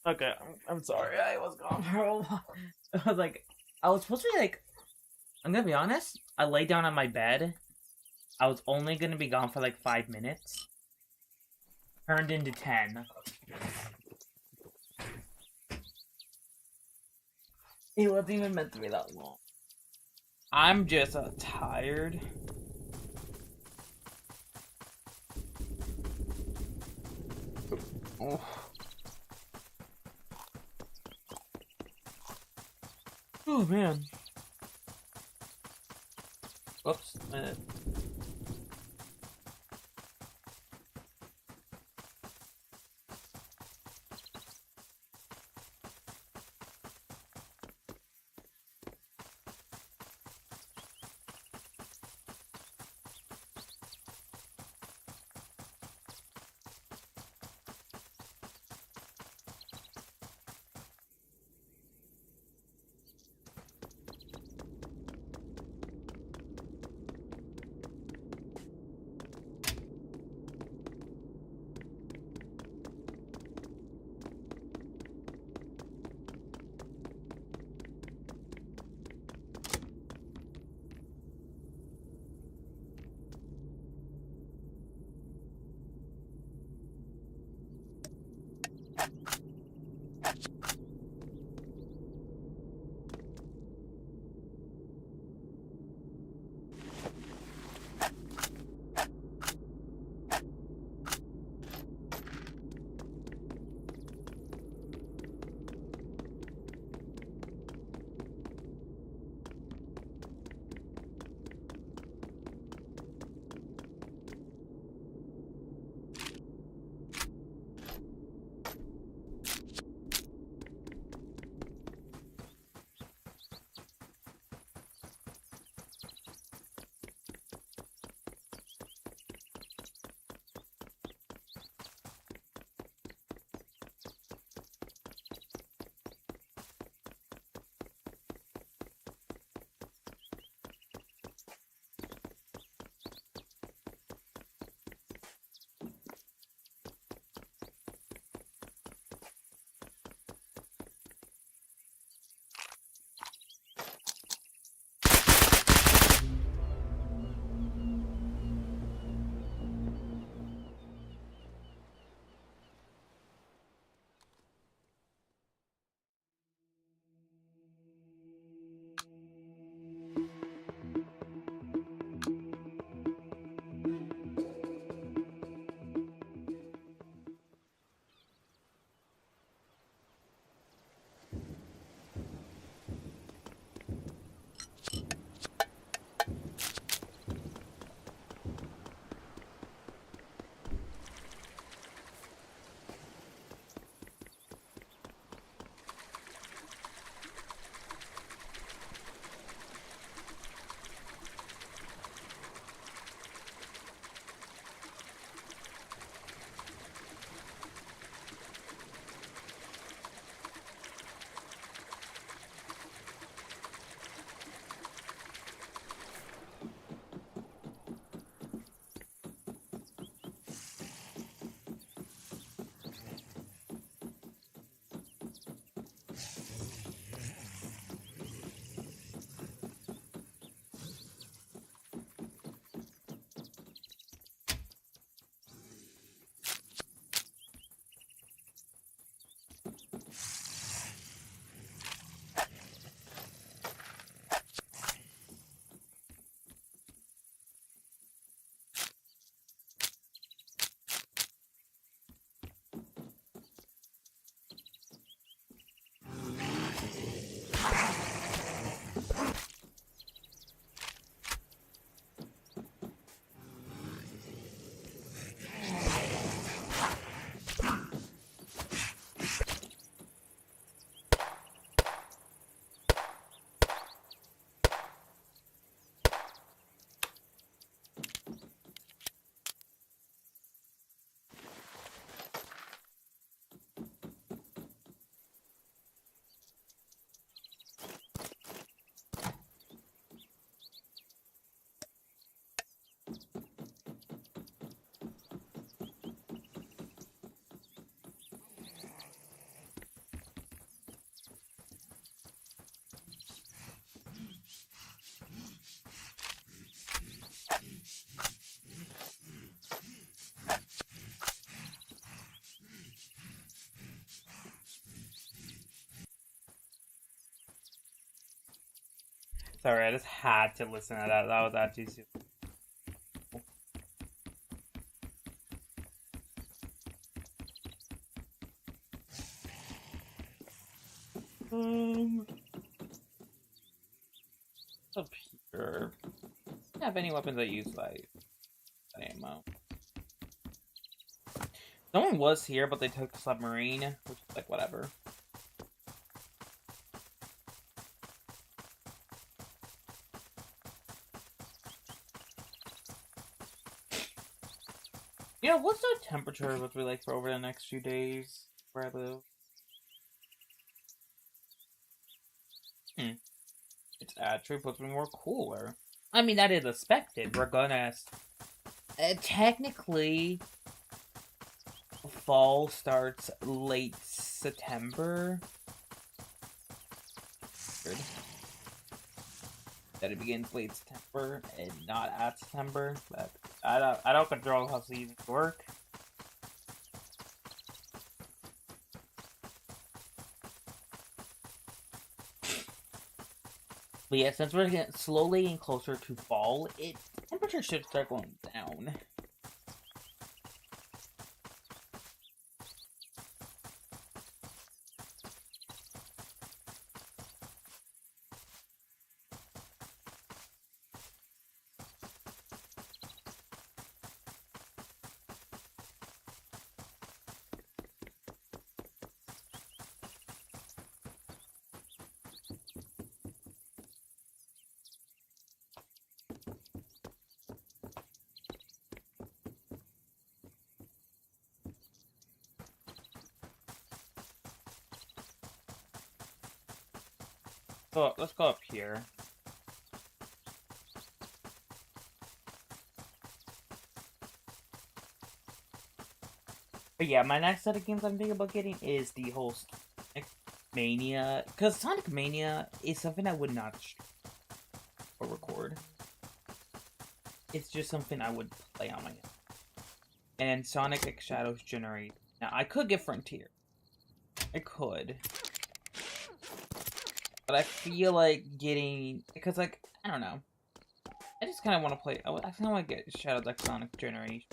Okay, I'm sorry. I was gone for a while. I was like, I was supposed to be like, I'm gonna be honest. I lay down on my bed. I was only gonna be gone for like 5 minutes. Turned into 10. It wasn't even meant to be that long. I'm just tired. Oh. Oh man. Oops. Sorry, I just had to listen to that. That was actually super. Um, up here. I don't have any weapons that use like ammo. Someone was here, but they took the submarine, which is like whatever. You know, what's the temperature supposed to be like for over the next few days where I live? It's actually supposed to be more cooler. I mean, that is expected. We're gonna... technically, fall starts late September. Weird. That it begins late September and not at September. But I don't control how seasons work. But yeah, since we're getting slowly and closer to fall, temperature should start going down. So let's go up here. But yeah, my next set of games I'm thinking about getting is the whole Sonic Mania. Because Sonic Mania is something I would not or record. It's just something I would play on my own. And Sonic X Shadows Generate. Now, I could get Frontier. I could. But I feel like getting... Because, like, I don't know. I just kind of want to play... I kind of want to get Shadows X Sonic Generation.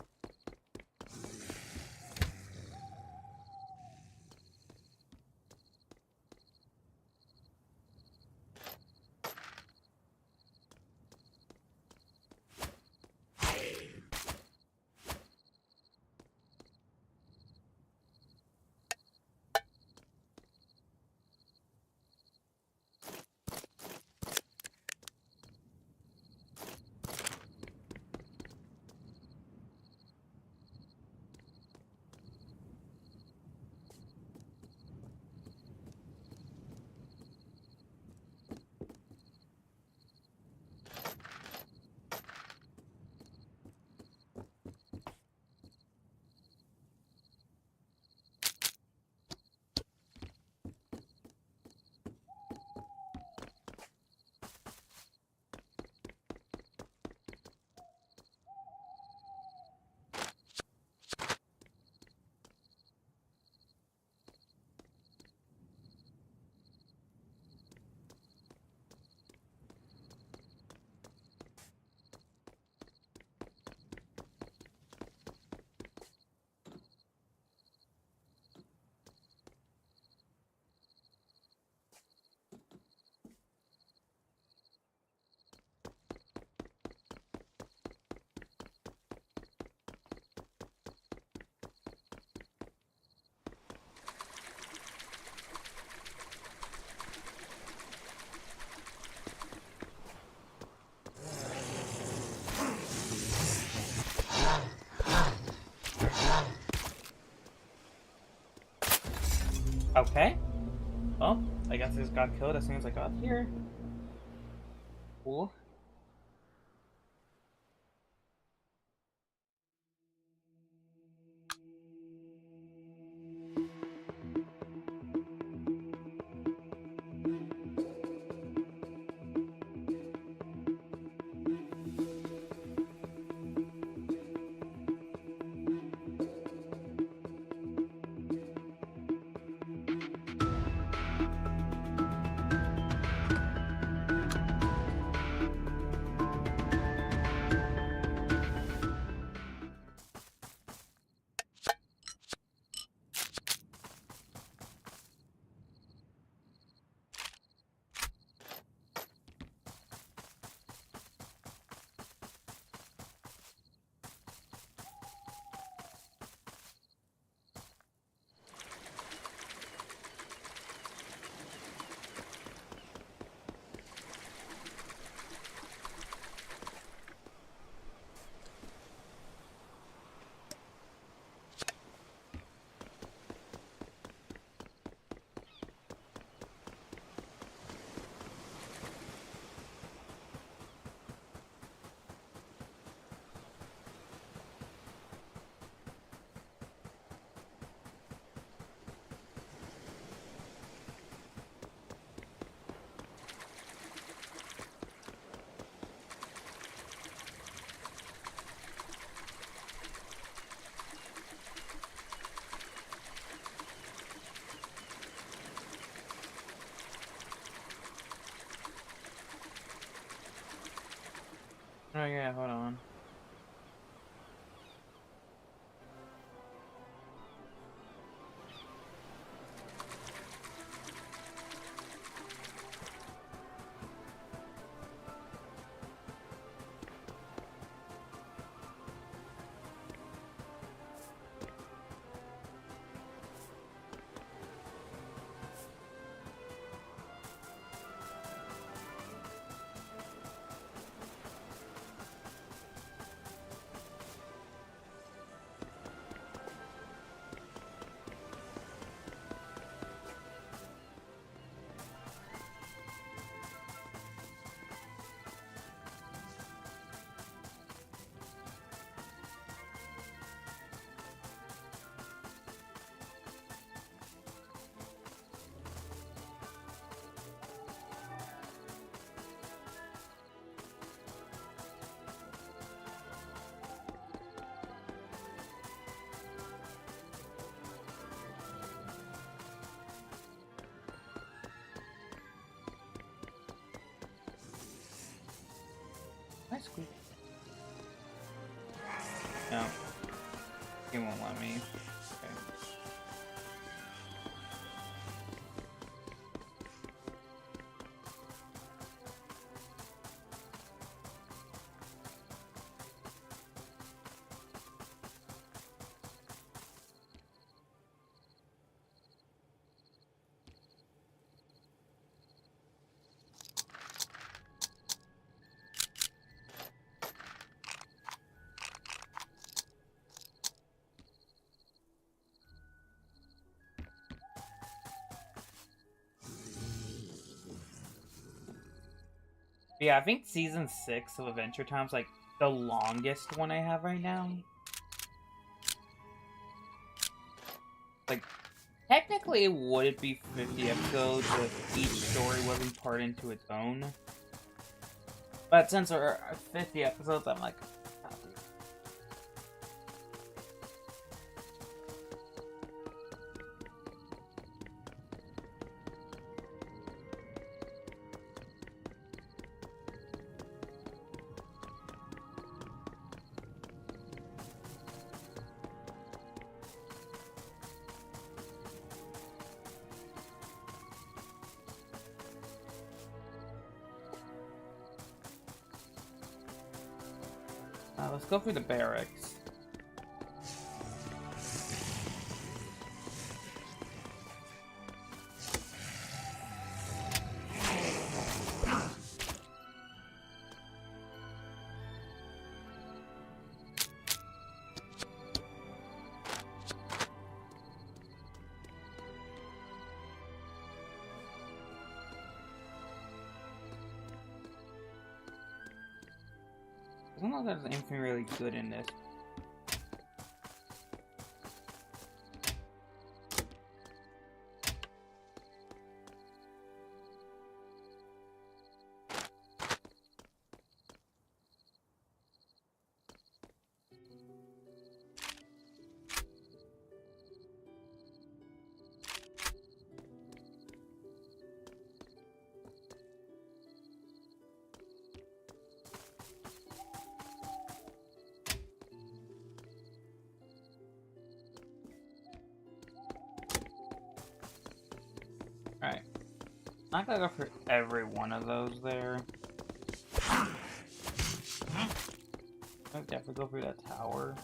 Okay. Well, I guess I just got killed as soon as I got here. Cool. Oh yeah, hold on. Nice squeak. No. He won't let me. Okay. Yeah, I think season 6 of Adventure Time's like the longest one I have right now. Like, technically it would be 50 episodes if each story wasn't part into its own. But since there are 50 episodes, I'm like, let's go through the barracks. I don't know if there's anything really good in this. Alright. Not gonna go for every one of those there. I'll definitely go through that tower.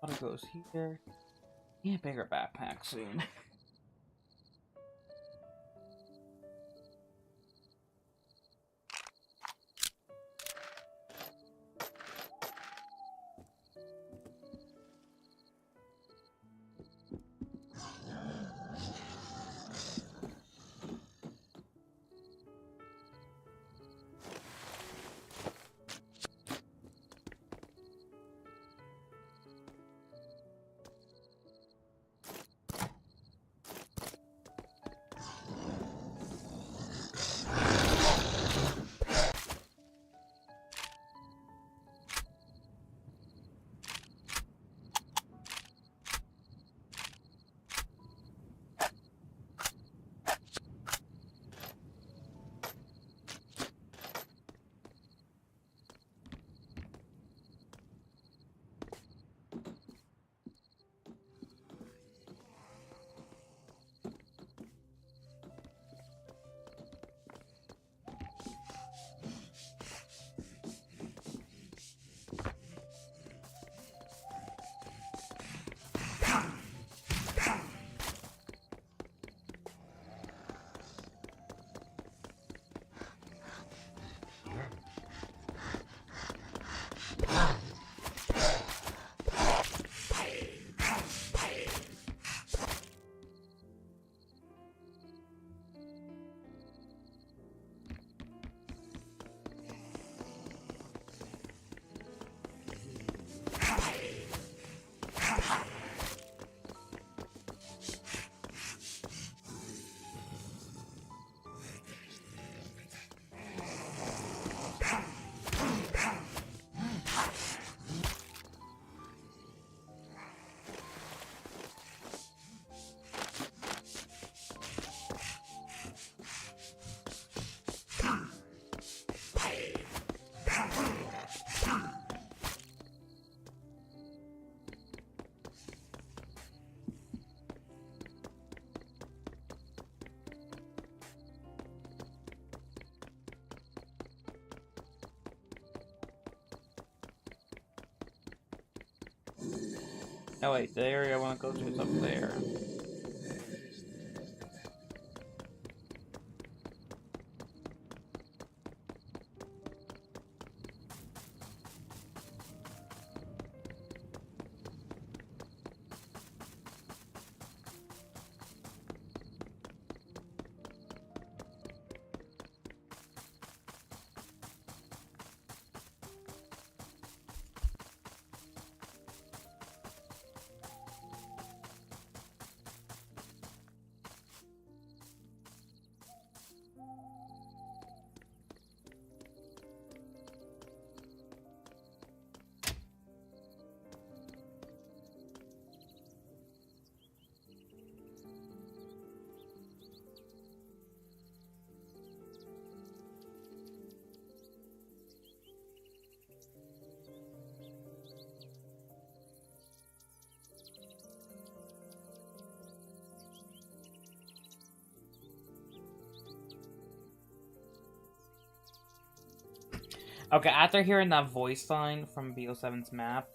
Water goes here. Yeah, bigger backpack soon. Oh wait, the area I want to go to is up there. Okay, after hearing that voice line from BO7's map,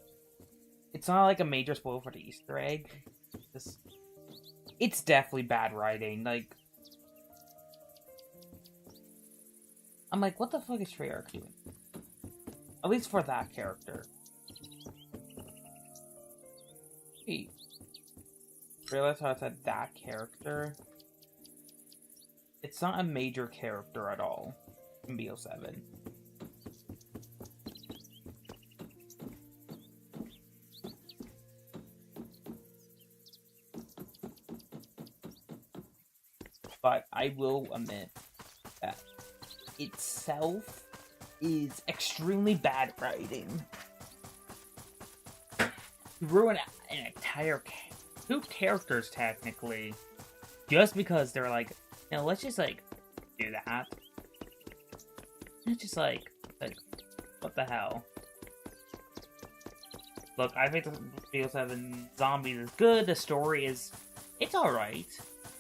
it's not like a major spoil for the Easter egg. It's definitely bad writing. Like, I'm like, what the fuck is Treyarch doing? At least for that character. Wait. Realize how I said that character? It's not a major character at all in BO7. But I will admit that itself is extremely bad writing. You ruin an entire two characters technically just because they're like, you know, let's just like do that. It's just like what the hell? Look, I think the BO7 Zombies is good. The story is, it's alright.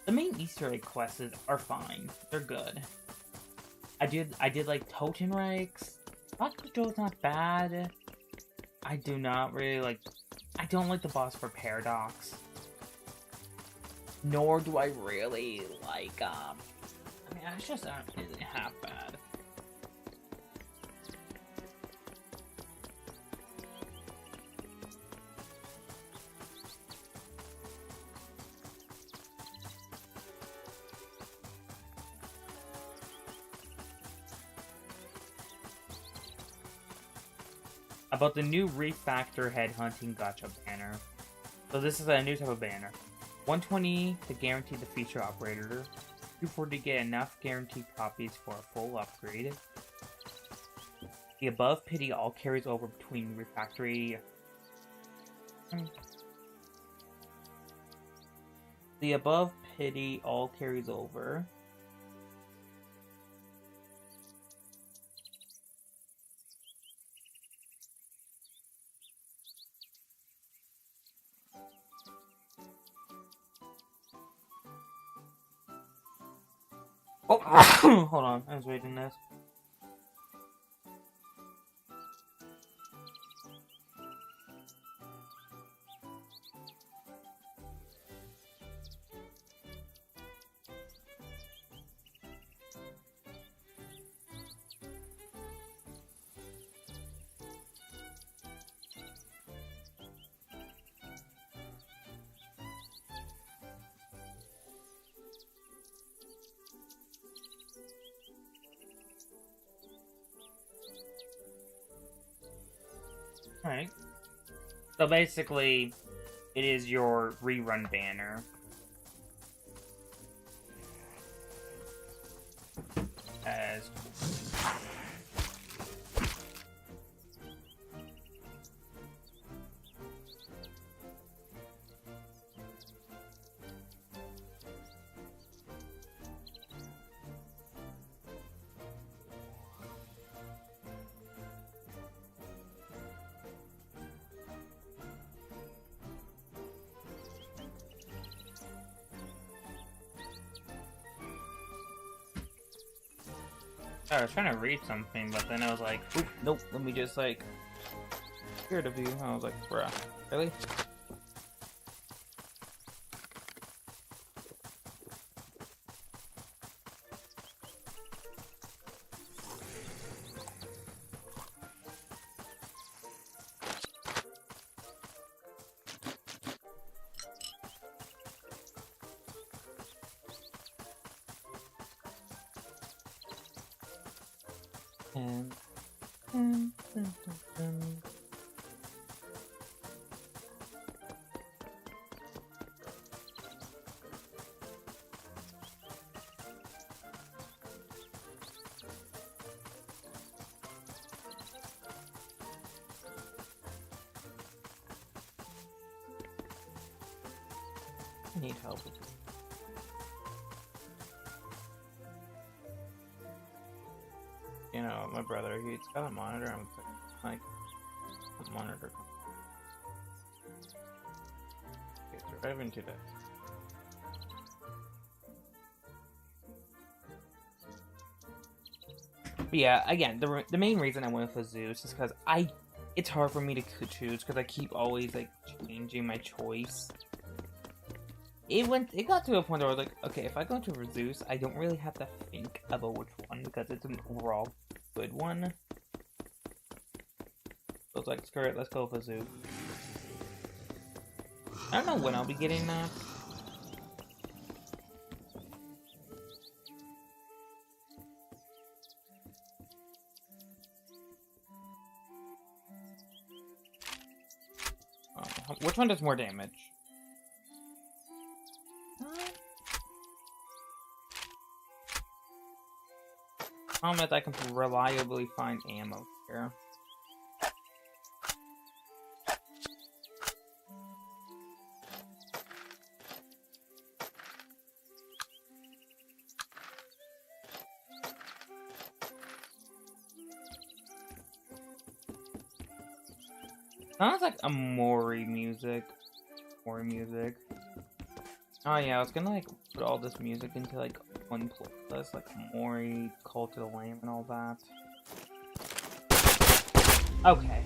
The main Easter egg quests are fine. They're good. I did like Totenreichs. Rock Patrol's not bad. I do not really like. I don't like the boss for Paradox. Nor do I really like, I mean, it's just not really half bad. About the new refactor headhunting gacha banner. So this is a new type of banner. 120 to guarantee the feature operator. 240 to get enough guaranteed copies for a full upgrade. The above pity all carries over between refactory. The above pity all carries over. Oh, hold on, I was reading this. Alright. So basically, it is your rerun banner. As I was trying to read something, but then I was like, oop, nope, let me just, like, hear the view. I was like, bruh, really? I need help. You know, my brother, he's got a monitor. I'm like, a monitor. Okay, drive into that. But yeah, again, the main reason I went with Zeus is because it's hard for me to choose because I keep always like changing my choice. It got to a point where I was like, okay, if I go to Zeus, I don't really have to think about which one because it's an overall good one. So it's like, screw it, let's go for Zeus. I don't know when I'll be getting that. Which one does more damage? Problem is I can reliably find ammo here. Sounds like a Mori music. Mori music. Oh yeah, I was gonna like put all this music into like one playlist, like Mori, Cult of the Lamb, and all that. Okay.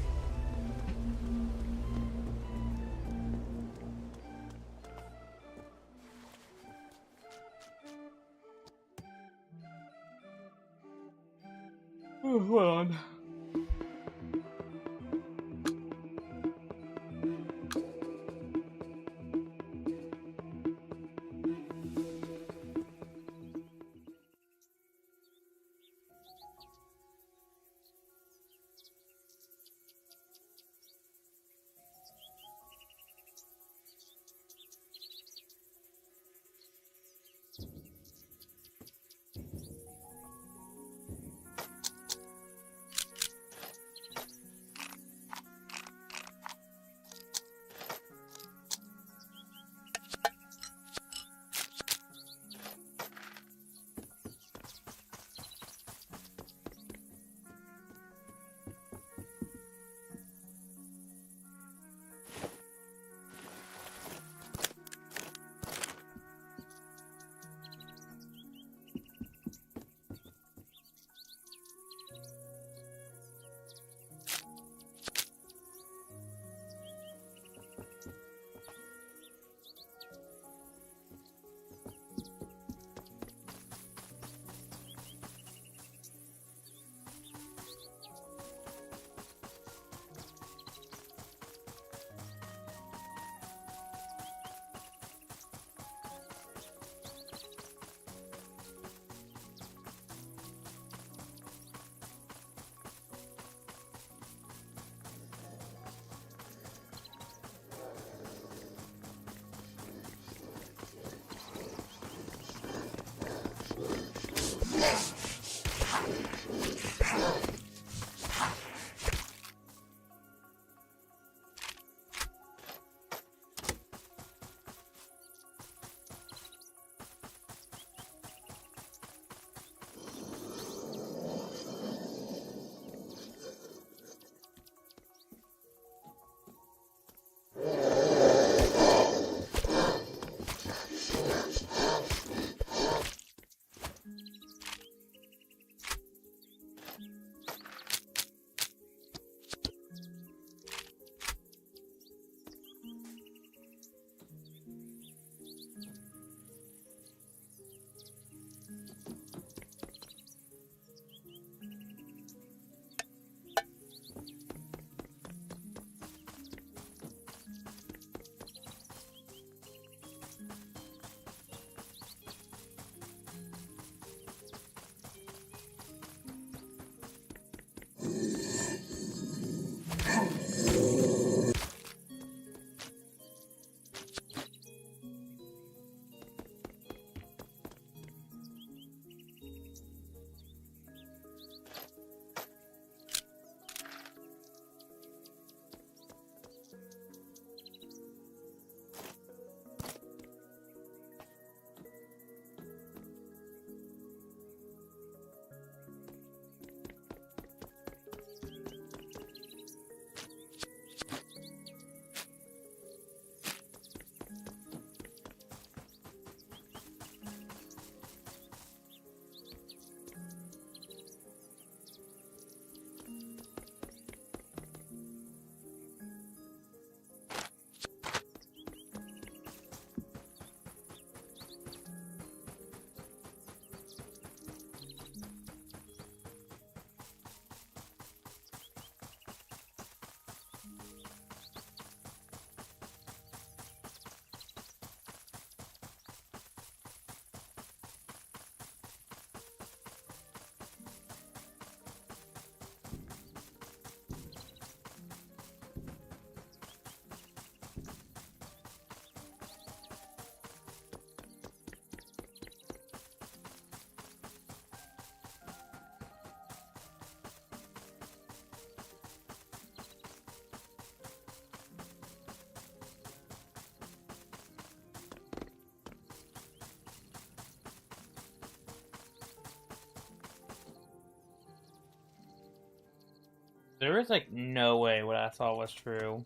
There was like no way what I saw was true.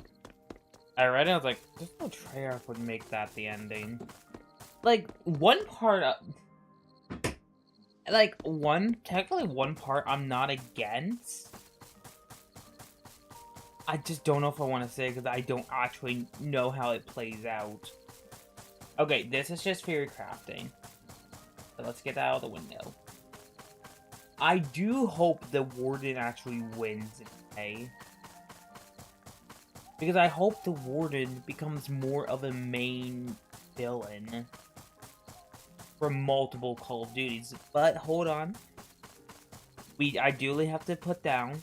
I read it, I was like, there's no Treyarch would make that the ending. Like, one part, technically one part I'm not against. I just don't know if I want to say because I don't actually know how it plays out. Okay, this is just theory crafting. So let's get that out of the window. I do hope the Warden actually wins in May. Because I hope the Warden becomes more of a main villain for multiple Call of Duties. But hold on. We ideally have to put down,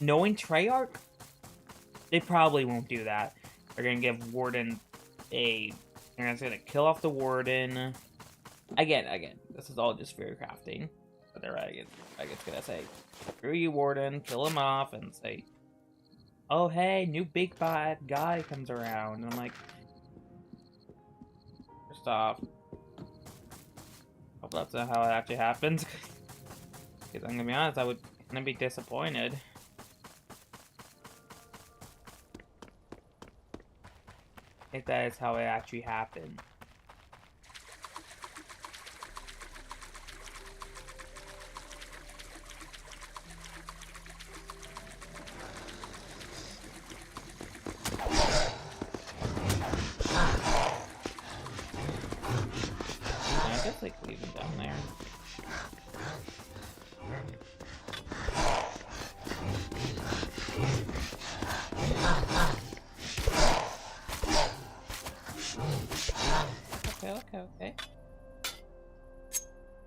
knowing Treyarch, they probably won't do that. They're gonna give Warden they're gonna kill off the Warden. Again, this is all just fear crafting. But they're right, I guess gonna say, screw you, Warden, kill him off, and say, oh hey, new big bad guy comes around. And I'm like, first off, hope that's not how it actually happens. Because I'm gonna be honest, I would gonna be disappointed. If that is how it actually happened. I guess like leave him down there. Okay.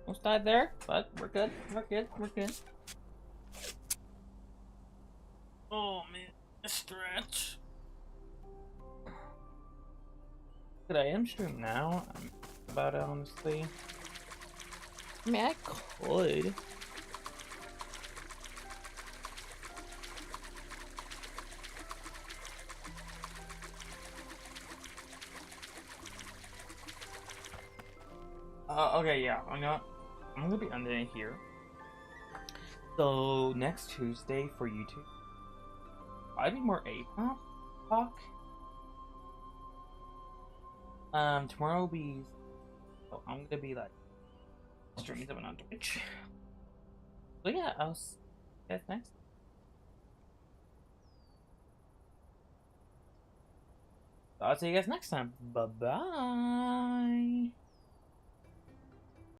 Almost died there, but we're good. We're good. Oh man, a stretch. Could I end stream now? I'm about it, honestly. I mean, I could. Okay, yeah, I'm gonna be ending it here. So next Tuesday for YouTube, I need more Apoc. Tomorrow will be. So I'm gonna be like streaming something on Twitch. So yeah, I'll see you guys next. I'll see you guys next time. Bye bye.